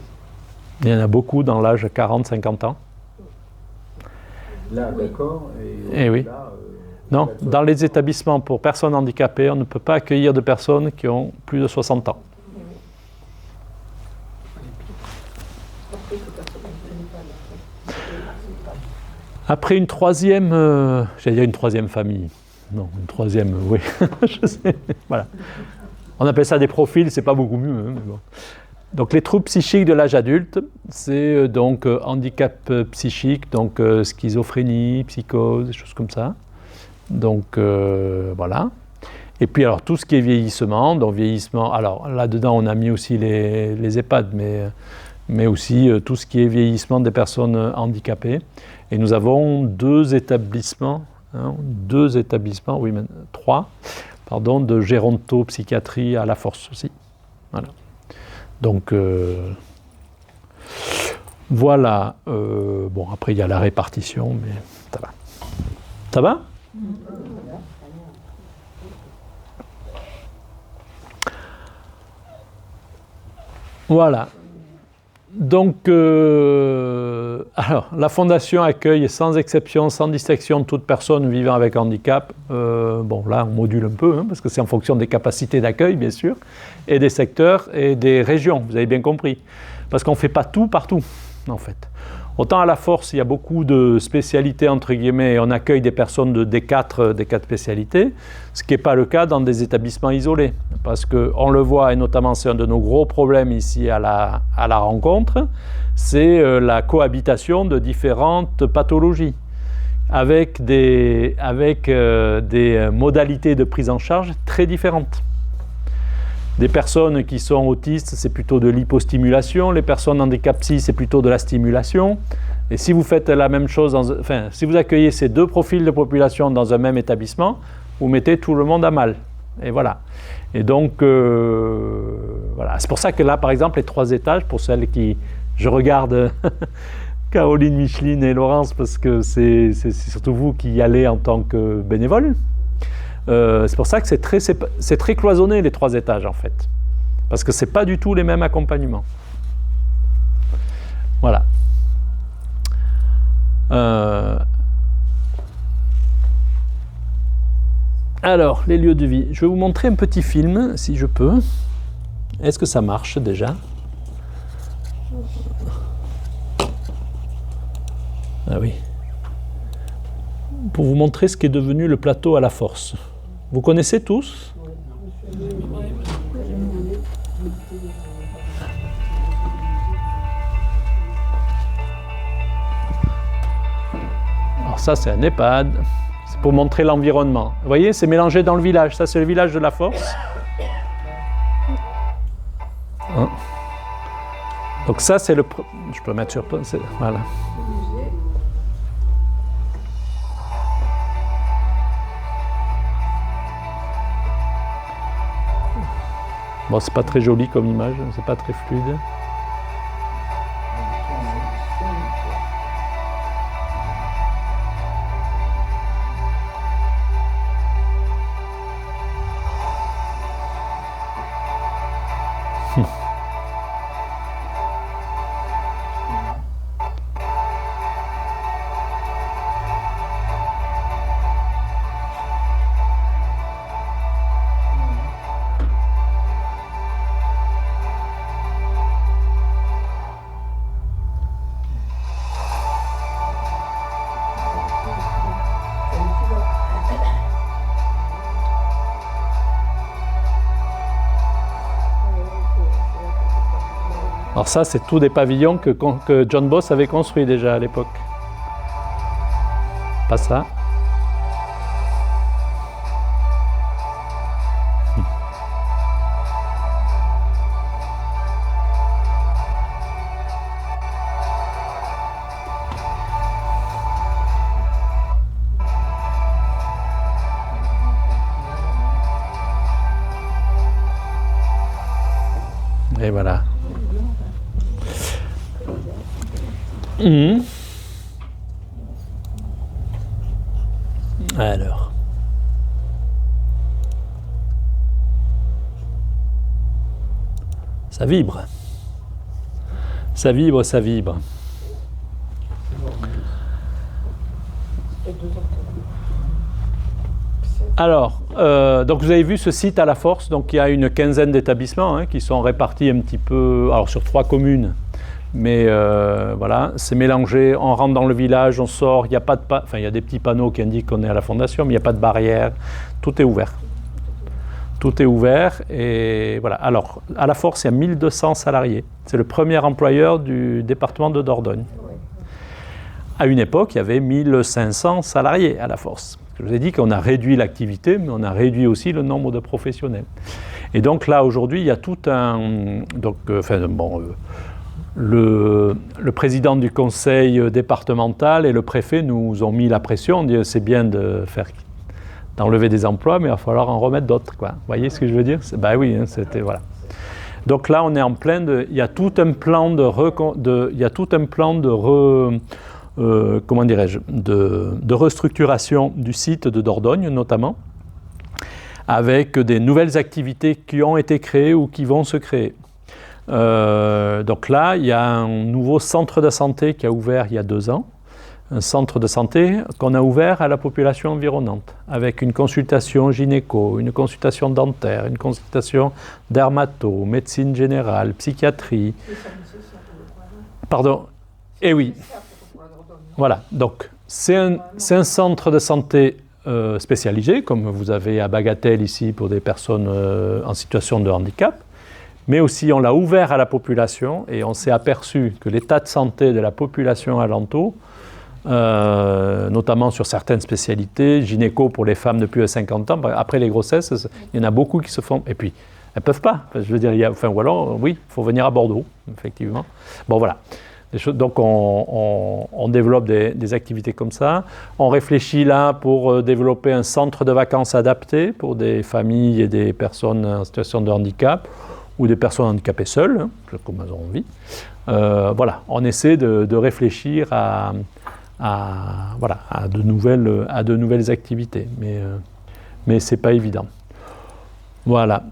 Il y en a beaucoup dans l'âge 40-50 ans. Là, d'accord. Et oui. Non, dans les établissements pour personnes handicapées, on ne peut pas accueillir de personnes qui ont plus de 60 ans. Après une troisième, j'allais dire une troisième famille. Non, une troisième, oui, je sais. Voilà. On appelle ça des profils, c'est pas beaucoup mieux. Hein, mais bon. Donc les troubles psychiques de l'âge adulte, c'est donc handicap psychique, donc schizophrénie, psychose, des choses comme ça. Donc voilà. Et puis alors tout ce qui est vieillissement, donc vieillissement, alors là-dedans on a mis aussi les EHPAD, mais aussi tout ce qui est vieillissement des personnes handicapées. Et nous avons deux établissements, oui, mais 3, pardon, de gérontopsychiatrie à la Force aussi. Voilà. Donc, voilà. Bon, après, il y a la répartition, mais ça va. Ça va ? Voilà. Donc, alors, la Fondation accueille sans exception, sans distinction, toute personne vivant avec handicap. Bon, là, on module un peu, hein, parce que c'est en fonction des capacités d'accueil, bien sûr, et des secteurs et des régions, vous avez bien compris. Parce qu'on ne fait pas tout partout, en fait. Autant à la Force, il y a beaucoup de spécialités, entre guillemets, et on accueille des personnes des quatre spécialités, ce qui n'est pas le cas dans des établissements isolés. Parce qu'on le voit, et notamment c'est un de nos gros problèmes ici à la rencontre, c'est la cohabitation de différentes pathologies, avec des modalités de prise en charge très différentes. Des personnes qui sont autistes, c'est plutôt de l'hypostimulation. Les personnes handicap psy, c'est plutôt de la stimulation. Et si vous faites la même chose, si vous accueillez ces deux profils de population dans un même établissement, vous mettez tout le monde à mal. Et voilà. Et donc, voilà. C'est pour ça que là, par exemple, les 3 étages, pour celles qui... Je regarde Caroline, Micheline et Laurence, parce que c'est surtout vous qui y allez en tant que bénévole. C'est pour ça que c'est très cloisonné, les 3 étages, en fait. Parce que ce n'est pas du tout les mêmes accompagnements. Voilà. Alors, les lieux de vie. Je vais vous montrer un petit film, si je peux. Est-ce que ça marche déjà? Ah oui. Pour vous montrer ce qu'est devenu le plateau à la Force. Vous connaissez tous? Alors ça, c'est un EHPAD. C'est pour montrer l'environnement. Vous voyez, c'est mélangé dans le village. Ça, c'est le village de la Force. Hein? Donc ça, c'est le... Je peux mettre sur... Voilà. Bon, c'est pas très joli comme image, c'est pas très fluide. Alors ça, c'est tous des pavillons que John Boss avait construits déjà à l'époque. Pas ça. Et voilà. Alors. Ça vibre. Ça vibre, ça vibre. Alors, donc vous avez vu ce site à la Force, donc il y a une quinzaine d'établissements qui sont répartis un petit peu, alors sur 3 communes. Mais voilà, c'est mélangé, on rentre dans le village, on sort, il y a pas de il y a des petits panneaux qui indiquent qu'on est à la fondation, mais il n'y a pas de barrière, tout est ouvert. Tout est ouvert et voilà. Alors, à la Force, il y a 1200 salariés. C'est le premier employeur du département de Dordogne. À une époque, il y avait 1500 salariés à la Force. Je vous ai dit qu'on a réduit l'activité, mais on a réduit aussi le nombre de professionnels. Et donc là, aujourd'hui, il y a tout un... Donc, le président du conseil départemental et le préfet nous ont mis la pression. On dit c'est bien d'enlever des emplois, mais il va falloir en remettre d'autres, quoi. Vous voyez ce que je veux dire? Ben oui, c'était voilà. Donc là, on est en plein de. Il y a tout un plan de restructuration du site de Dordogne, notamment, avec des nouvelles activités qui ont été créées ou qui vont se créer. Donc là, il y a un nouveau centre de santé qui a ouvert il y a 2 ans, un centre de santé qu'on a ouvert à la population environnante, avec une consultation gynéco, une consultation dentaire, une consultation dermato, médecine générale, psychiatrie. Pardon. Eh oui. Voilà, donc c'est un centre de santé spécialisé, comme vous avez à Bagatelle ici pour des personnes en situation de handicap, mais aussi on l'a ouvert à la population et on s'est aperçu que l'état de santé de la population alentour, notamment sur certaines spécialités, gynéco pour les femmes de plus de 50 ans, après les grossesses, il y en a beaucoup qui se font, et puis Elles ne peuvent pas. Je veux dire, ou alors, oui, il faut venir à Bordeaux, effectivement. Bon, voilà. Donc, on développe des activités comme ça. On réfléchit là pour développer un centre de vacances adapté pour des familles et des personnes en situation de handicap ou des personnes handicapées seules, hein, comme elles ont envie. Voilà, on essaie de réfléchir à de nouvelles activités, mais ce n'est pas évident. Voilà.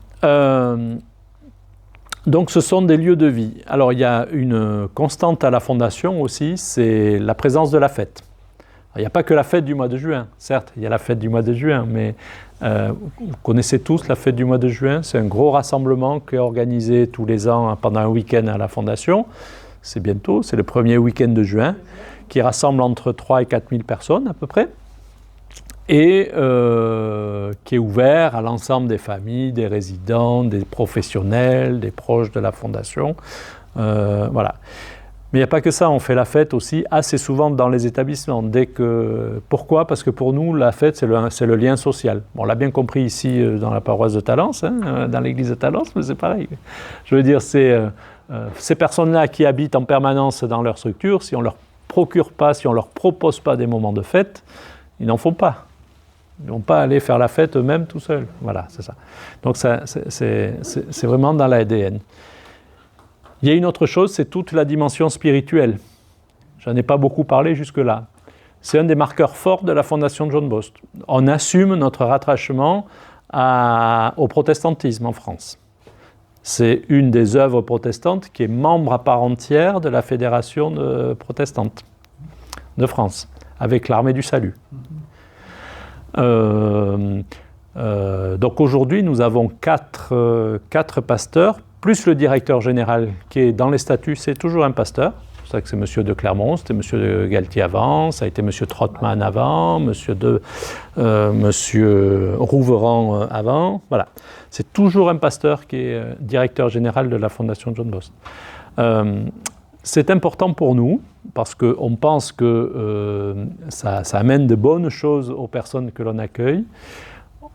Donc ce sont des lieux de vie. Alors il y a une constante à la Fondation aussi, c'est la présence de la fête. Alors, il n'y a pas que la fête du mois de juin, certes, il y a la fête du mois de juin, mais vous connaissez tous la fête du mois de juin, c'est un gros rassemblement qui est organisé tous les ans pendant un week-end à la Fondation. C'est bientôt, c'est le premier week-end de juin, qui rassemble entre 3 et 4 000 personnes à peu près, et qui est ouvert à l'ensemble des familles, des résidents, des professionnels, des proches de la Fondation. Voilà. Mais il n'y a pas que ça, on fait la fête aussi assez souvent dans les établissements. Pourquoi ? Parce que pour nous, la fête, c'est le lien social. Bon, on l'a bien compris ici dans la paroisse de Talence, hein, dans l'église de Talence, mais c'est pareil. Je veux dire, c'est ces personnes-là qui habitent en permanence dans leur structure, si on ne leur procure pas, si on ne leur propose pas des moments de fête, ils n'en font pas. Ils ne vont pas aller faire la fête eux-mêmes tout seuls. Voilà, c'est ça. Donc c'est vraiment dans l'ADN. Il y a une autre chose, c'est toute la dimension spirituelle. J'en ai pas beaucoup parlé jusque-là. C'est un des marqueurs forts de la Fondation John Bost. On assume notre rattachement au protestantisme en France. C'est une des œuvres protestantes qui est membre à part entière de la Fédération protestante de France, avec l'Armée du Salut. Donc aujourd'hui, nous avons quatre pasteurs, plus le directeur général qui est dans les statuts, c'est toujours un pasteur. C'est pour ça que c'est M. de Clermont, c'était M. de Galtier avant, ça a été M. Trottmann avant, M. Rouveran avant. Voilà. C'est toujours un pasteur qui est directeur général de la Fondation John Bost. C'est important pour nous parce qu'on pense que ça amène de bonnes choses aux personnes que l'on accueille.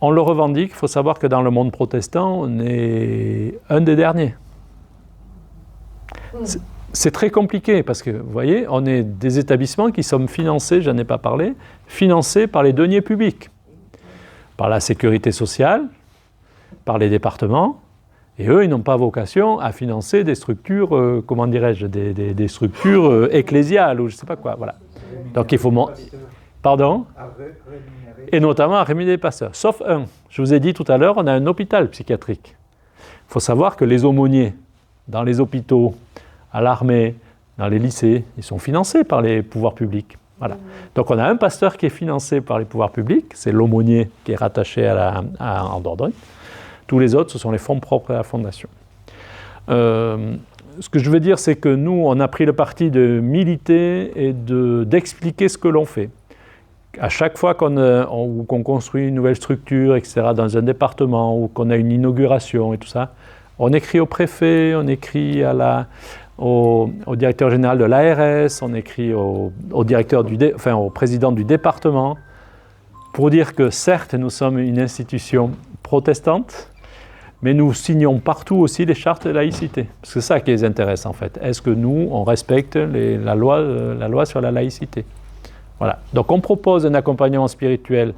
On le revendique, il faut savoir que dans le monde protestant, on est un des derniers. C'est très compliqué parce que, vous voyez, on est des établissements qui sont financés, j'en ai pas parlé, financés par les deniers publics, par la sécurité sociale, par les départements, et eux, ils n'ont pas vocation à financer des structures, comment dirais-je, des structures ecclésiales ou je ne sais pas quoi, voilà. Donc il faut... Pardon ? Et notamment à rémunérer les pasteurs. Sauf un. Je vous ai dit tout à l'heure, on a un hôpital psychiatrique. Il faut savoir que les aumôniers, dans les hôpitaux, à l'armée, dans les lycées, ils sont financés par les pouvoirs publics. Voilà. Donc on a un pasteur qui est financé par les pouvoirs publics, c'est l'aumônier qui est rattaché en Dordogne. Tous les autres, ce sont les fonds propres à la Fondation. Ce que je veux dire, c'est que nous, on a pris le parti de militer et d'expliquer ce que l'on fait. À chaque fois qu'on construit une nouvelle structure, etc., dans un département, ou qu'on a une inauguration et tout ça, on écrit au préfet, on écrit au directeur général de l'ARS, on écrit au président du département, pour dire que certes, nous sommes une institution protestante, mais nous signons partout aussi les chartes de laïcité. Parce que c'est ça qui les intéresse en fait. Est-ce que nous, on respecte la loi sur la laïcité ? Voilà. Donc on propose un accompagnement spirituel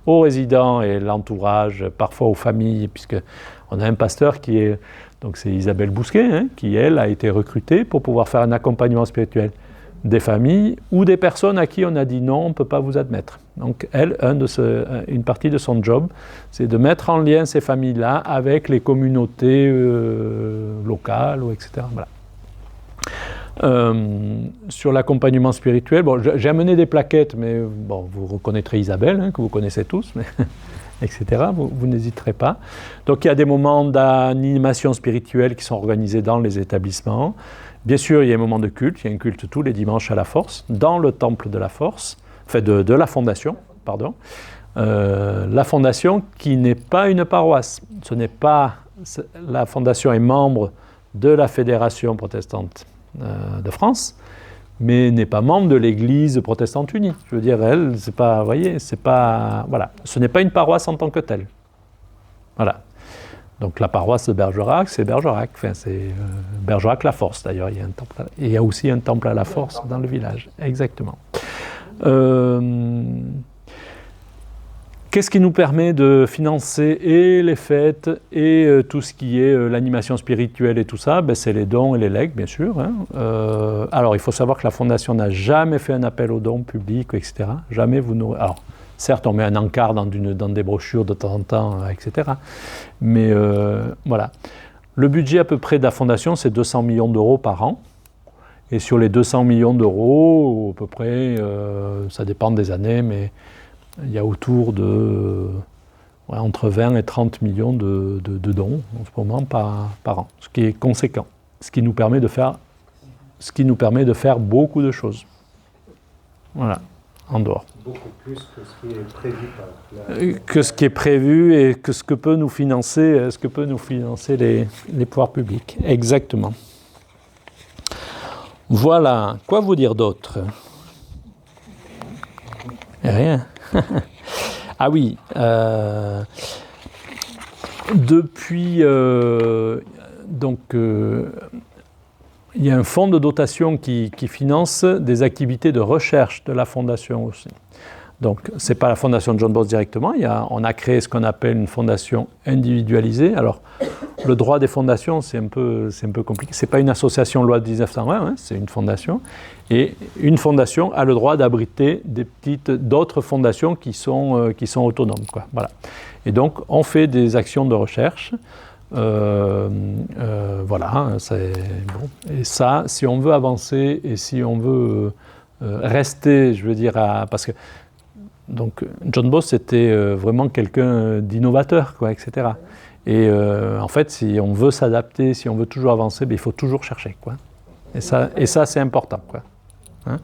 aux résidents et l'entourage, parfois aux familles, puisqu'on a un pasteur qui est, donc c'est Isabelle Bousquet, hein, qui elle a été recrutée pour pouvoir faire un accompagnement spirituel des familles ou des personnes à qui on a dit non, on ne peut pas vous admettre. Donc elle, une partie de son job, c'est de mettre en lien ces familles-là avec les communautés locales, etc. Voilà. Sur l'accompagnement spirituel, bon, j'ai amené des plaquettes, mais bon, vous reconnaîtrez Isabelle, hein, que vous connaissez tous, mais etc. Vous n'hésiterez pas. Donc il y a des moments d'animation spirituelle qui sont organisés dans les établissements. Bien sûr, il y a un moment de culte, il y a un culte tous les dimanches à la Force, dans le temple de la Force, enfin de la Fondation, pardon. La Fondation qui n'est pas une paroisse. La Fondation est membre de la Fédération protestante de France, mais n'est pas membre de l'Église protestante unie. Je veux dire, elle, c'est pas, vous voyez, c'est pas, voilà, ce n'est pas une paroisse en tant que telle. Voilà. Donc la paroisse de Bergerac, c'est Bergerac. Enfin, c'est Bergerac-la-Force d'ailleurs. Il y a aussi un temple à la Force dans le village. Exactement. Qu'est-ce qui nous permet de financer et les fêtes et tout ce qui est l'animation spirituelle et tout ça? C'est les dons et les legs, bien sûr. Hein. Alors, il faut savoir que la Fondation n'a jamais fait un appel aux dons publics, etc. Jamais vous n'aurez... Alors, certes, on met un encart dans des brochures de temps en temps, etc. Mais voilà. Le budget à peu près de la Fondation, c'est 200 millions d'euros par an. Et sur les 200 millions d'euros, à peu près, ça dépend des années, mais il y a autour de entre 20 et 30 millions de dons en ce moment par an, ce qui est conséquent, ce qui nous permet de faire beaucoup de choses. Voilà, en dehors. Beaucoup plus que ce qui est prévu par que ce qui est prévu et que ce que peut nous financer, les pouvoirs publics. Exactement. Voilà. Quoi vous dire d'autre? Rien. Ah oui. Depuis il y a un fonds de dotation qui finance des activités de recherche de la Fondation aussi. Donc, ce n'est pas la Fondation John Boss directement, on a créé ce qu'on appelle une fondation individualisée. Alors, le droit des fondations, c'est un peu compliqué. Ce n'est pas une association loi de 1920, hein, c'est une fondation. Et une fondation a le droit d'abriter d'autres fondations qui sont autonomes, quoi. Voilà. Et donc, on fait des actions de recherche. Voilà, c'est bon. Et ça, si on veut avancer et si on veut rester, je veux dire, parce que donc John Boss était vraiment quelqu'un d'innovateur, quoi, etc. Et en fait, si on veut s'adapter, si on veut toujours avancer, il faut toujours chercher, quoi. Et ça, c'est important, quoi. Hein?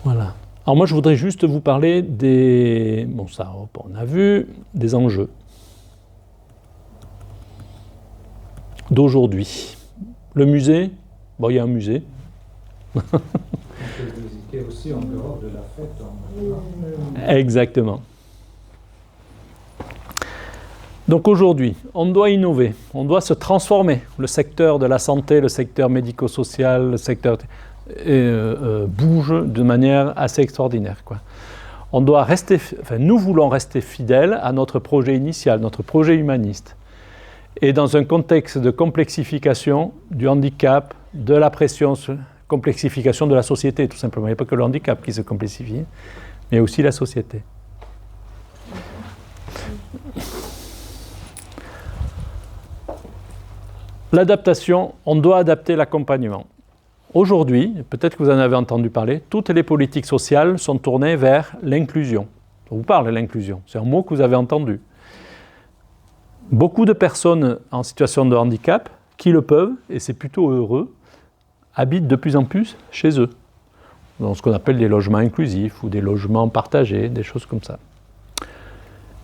Voilà. Alors moi, je voudrais juste vous parler des... Bon, ça, on a vu, des enjeux d'aujourd'hui. Le musée, bon, il y a un musée. On peut visiter aussi en dehors de la fête. Exactement. Donc aujourd'hui, on doit innover, on doit se transformer. Le secteur de la santé, le secteur médico-social, le secteur... bouge de manière assez extraordinaire, quoi. Nous voulons rester fidèles à notre projet initial, notre projet humaniste. Et dans un contexte de complexification du handicap, de la pression, complexification de la société, tout simplement. Il n'y a pas que le handicap qui se complexifie, mais aussi la société. L'adaptation, on doit adapter l'accompagnement. Aujourd'hui, peut-être que vous en avez entendu parler, toutes les politiques sociales sont tournées vers l'inclusion. On vous parle de l'inclusion, c'est un mot que vous avez entendu. Beaucoup de personnes en situation de handicap, qui le peuvent, et c'est plutôt heureux, habitent de plus en plus chez eux, dans ce qu'on appelle des logements inclusifs ou des logements partagés, des choses comme ça.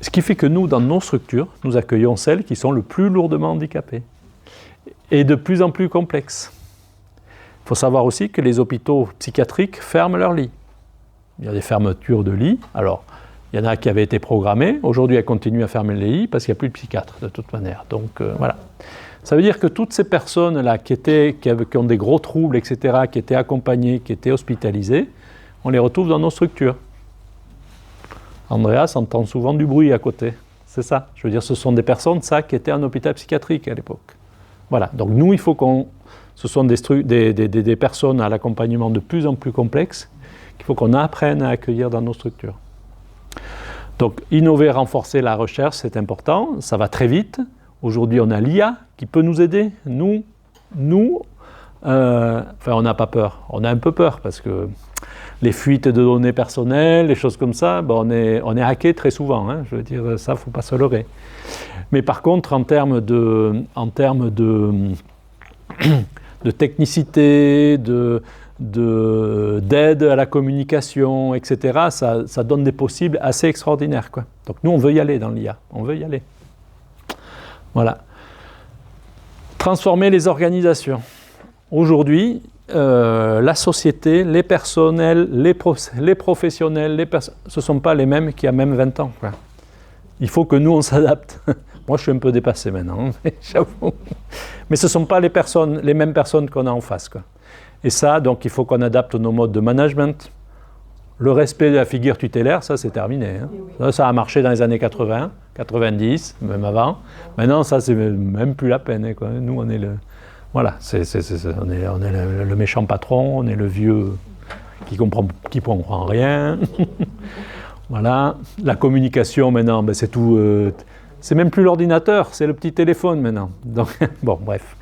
Ce qui fait que nous, dans nos structures, nous accueillons celles qui sont le plus lourdement handicapées et de plus en plus complexes. Il faut savoir aussi que les hôpitaux psychiatriques ferment leurs lits. Il y a des fermetures de lits. Alors, il y en a qui avaient été programmées. Aujourd'hui, elles continuent à fermer les lits parce qu'il n'y a plus de psychiatres, de toute manière. Donc, voilà. Ça veut dire que toutes ces personnes-là qui ont des gros troubles, etc., qui étaient accompagnées, qui étaient hospitalisées, on les retrouve dans nos structures. Andreas entend souvent du bruit à côté. C'est ça. Je veux dire, ce sont des personnes, ça, qui étaient en hôpital psychiatrique à l'époque. Voilà. Donc, nous, il faut ce sont des personnes à l'accompagnement de plus en plus complexes qu'il faut qu'on apprenne à accueillir dans nos structures. Donc, innover, renforcer la recherche, c'est important. Ça va très vite. Aujourd'hui, on a l'IA qui peut nous aider. On n'a pas peur. On a un peu peur parce que les fuites de données personnelles, les choses comme ça, on est hacké très souvent. Hein. Je veux dire, ça, il ne faut pas se leurrer. Mais par contre, en termes de technicité, d'aide à la communication, etc., ça donne des possibles assez extraordinaires, quoi. Donc nous, on veut y aller dans l'IA. On veut y aller. Voilà. Transformer les organisations. Aujourd'hui, la société, les personnels, les professionnels, ce ne sont pas les mêmes qu'il y a même 20 ans, quoi. Il faut que nous, on s'adapte. Moi, je suis un peu dépassé maintenant, j'avoue. Mais ce ne sont pas les mêmes personnes qu'on a en face, quoi. Et ça, donc, il faut qu'on adapte nos modes de management. Le respect de la figure tutélaire, ça, c'est terminé. Hein. Ça a marché dans les années 80, 90, même avant. Maintenant, ça, c'est même plus la peine, quoi. Nous, on est le... Voilà, on est le méchant patron, on est le vieux qui comprend rien. Voilà. La communication, maintenant, ben, c'est tout... c'est même plus l'ordinateur, c'est le petit téléphone, maintenant. Donc, bon, bref.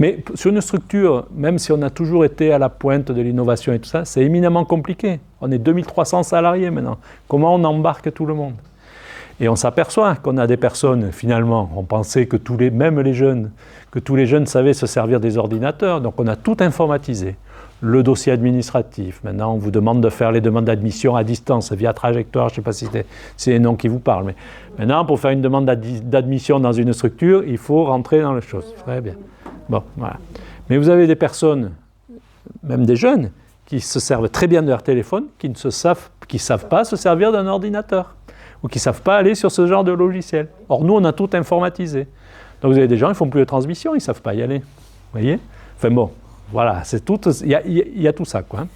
Mais sur une structure, même si on a toujours été à la pointe de l'innovation et tout ça, c'est éminemment compliqué. On est 2300 salariés maintenant. Comment on embarque tout le monde? Et on s'aperçoit qu'on a des personnes, finalement, on pensait que même les jeunes, que tous les jeunes savaient se servir des ordinateurs, donc on a tout informatisé. Le dossier administratif, maintenant on vous demande de faire les demandes d'admission à distance, via trajectoire, je ne sais pas si c'est les noms qui vous parlent, mais maintenant pour faire une demande d'admission dans une structure, il faut rentrer dans les choses. Très bien. Bon, voilà. Mais vous avez des personnes, même des jeunes, qui se servent très bien de leur téléphone, qui ne savent pas se servir d'un ordinateur, ou qui ne savent pas aller sur ce genre de logiciel. Or, nous, on a tout informatisé. Donc, vous avez des gens, ils ne font plus de transmission, ils ne savent pas y aller. Vous voyez? Enfin bon, voilà, c'est tout, il y a tout ça, quoi.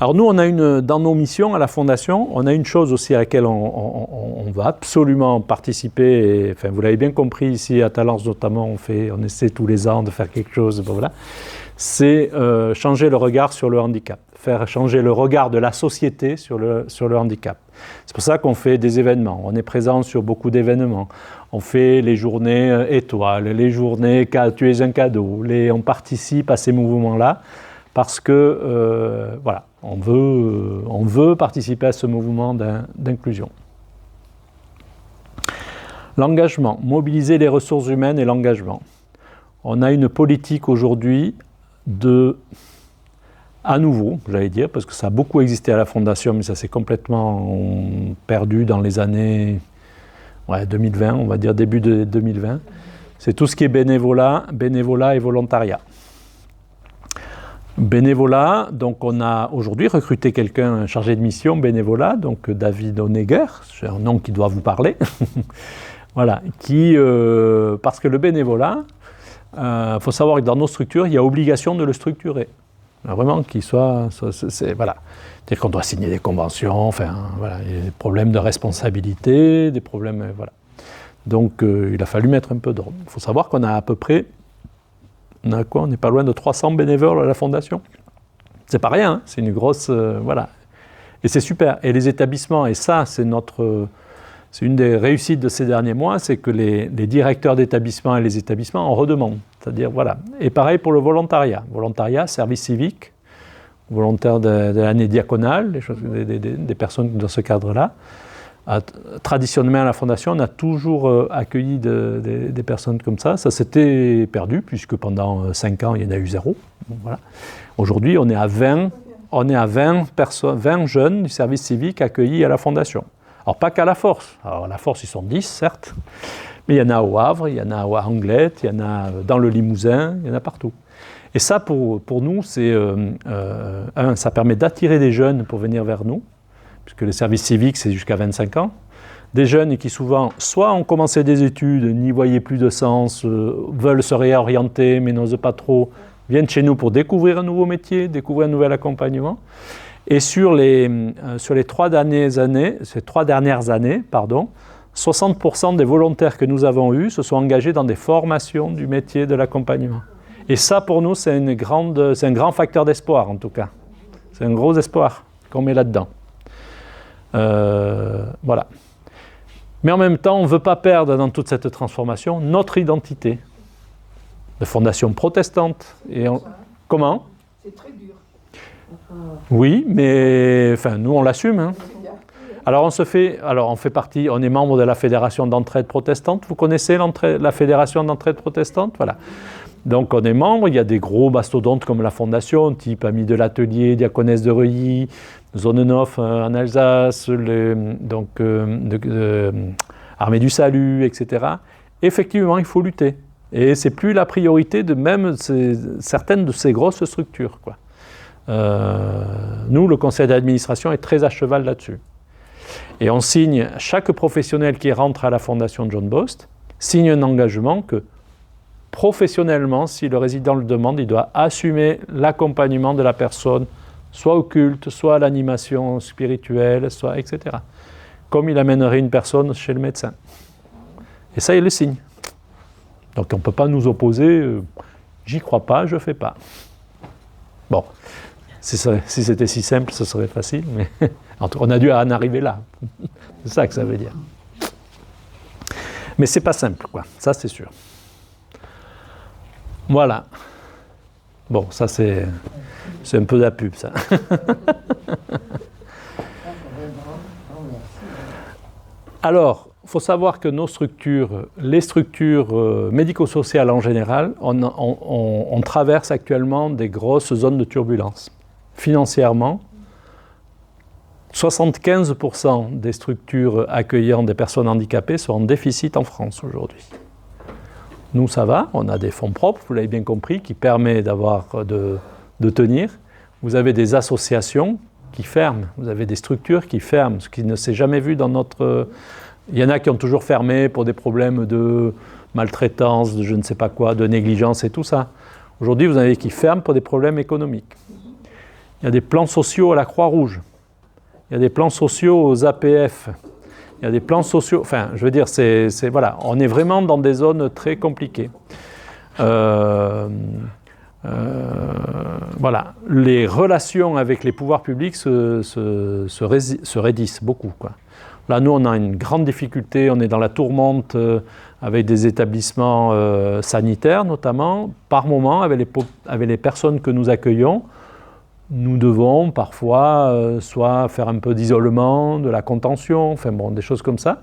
Alors, nous, on a dans nos missions à la Fondation, on a une chose aussi à laquelle on va absolument participer. Et, enfin, vous l'avez bien compris ici, à Talence notamment, on essaie tous les ans de faire quelque chose, bon, voilà. C'est changer le regard sur le handicap, faire changer le regard de la société sur le handicap. C'est pour ça qu'on fait des événements, on est présent sur beaucoup d'événements. On fait les journées étoiles, les journées tu es un cadeau, on participe à ces mouvements-là parce que voilà, on veut participer à ce mouvement d'inclusion. L'engagement, mobiliser les ressources humaines et l'engagement. On a une politique aujourd'hui à nouveau, j'allais dire, parce que ça a beaucoup existé à la Fondation, mais ça s'est complètement perdu dans les années 2020, on va dire début de 2020. C'est tout ce qui est bénévolat et volontariat. Bénévolat, donc on a aujourd'hui recruté quelqu'un chargé de mission bénévolat, donc David Honegger, c'est un nom qui doit vous parler. Voilà, parce que le bénévolat, faut savoir que dans nos structures, il y a obligation de le structurer. Vraiment qu'il soit voilà. C'est-à-dire qu'on doit signer des conventions, enfin, voilà, il y a des problèmes de responsabilité, des problèmes, voilà. Donc, il a fallu mettre un peu d'ordre. Il faut savoir qu'on a à peu près, on n'est pas loin de 300 bénévoles à la Fondation. C'est pas rien, hein, c'est une grosse, voilà. Et c'est super. Et les établissements, et ça, c'est une des réussites de ces derniers mois, c'est que les directeurs d'établissements et les établissements en redemandent. C'est-à-dire, voilà. Et pareil pour le volontariat. Volontariat, service civique, volontaire de l'année diaconale, des personnes dans ce cadre-là. Traditionnellement, à la Fondation, on a toujours accueilli des personnes comme ça. Ça s'était perdu, puisque pendant 5 ans, il y en a eu 0. Voilà. Aujourd'hui, on est à 20 jeunes du service civique accueillis à la Fondation. Alors, pas qu'à la Force. Alors, à la Force, ils sont 10, certes. Mais il y en a au Havre, il y en a à Anglet, il y en a dans le Limousin, il y en a partout. Et ça, pour nous, ça permet d'attirer des jeunes pour venir vers nous, puisque le service civique, c'est jusqu'à 25 ans. Des jeunes qui souvent, soit ont commencé des études, n'y voyaient plus de sens, veulent se réorienter, mais n'osent pas trop, viennent chez nous pour découvrir un nouveau métier, découvrir un nouvel accompagnement. Et sur les 3 dernières années, 60% des volontaires que nous avons eus se sont engagés dans des formations du métier de l'accompagnement. Et ça, pour nous, c'est un grand facteur d'espoir, en tout cas. C'est un gros espoir qu'on met là-dedans. Voilà. Mais en même temps, on ne veut pas perdre dans toute cette transformation notre identité de fondation protestante. Comment ? C'est très dur. Oui, mais enfin, nous, on l'assume. Hein. Alors, on fait partie, on est membre de la Fédération d'entraide protestante. Vous connaissez la Fédération d'entraide protestante ? Voilà. Donc, on est membre. Il y a des gros mastodontes comme la Fondation, type Amis de l'Atelier, Diaconesse de Reuilly, Zone 9 en Alsace, Armée du Salut, etc. Effectivement, il faut lutter. Et c'est plus la priorité de même certaines de ces grosses structures, quoi. Nous, le conseil d'administration est très à cheval là-dessus. Et on signe, chaque professionnel qui rentre à la fondation John Bost signe un engagement que professionnellement, si le résident le demande, il doit assumer l'accompagnement de la personne, soit au culte, soit à l'animation spirituelle, soit etc. Comme il amènerait une personne chez le médecin. Et ça, il le signe. Donc on ne peut pas nous opposer, j'y crois pas, je ne fais pas. Bon, si c'était si simple, ce serait facile, mais on a dû en arriver là. C'est ça que ça veut dire. Mais c'est pas simple, quoi. Ça, c'est sûr. Voilà. Bon, ça, c'est un peu de la pub, ça. Alors, il faut savoir que nos structures, les structures médico-sociales en général, on traverse actuellement des grosses zones de turbulence. Financièrement, 75% des structures accueillant des personnes handicapées sont en déficit en France aujourd'hui. Nous, ça va, on a des fonds propres, vous l'avez bien compris, qui permettent de tenir. Vous avez des associations qui ferment, vous avez des structures qui ferment, ce qui ne s'est jamais vu dans notre... Il y en a qui ont toujours fermé pour des problèmes de maltraitance, de je ne sais pas quoi, de négligence et tout ça. Aujourd'hui, vous en avez qui ferment pour des problèmes économiques. Il y a des plans sociaux à la Croix-Rouge. Il y a des plans sociaux aux APF. Il y a des plans sociaux... Enfin, je veux dire, voilà, on est vraiment dans des zones très compliquées. Voilà, les relations avec les pouvoirs publics se raidissent beaucoup, quoi. Là, nous, on a une grande difficulté, on est dans la tourmente avec des établissements sanitaires, notamment. Par moment, avec les personnes que nous accueillons, nous devons parfois soit faire un peu d'isolement, de la contention, enfin bon, des choses comme ça.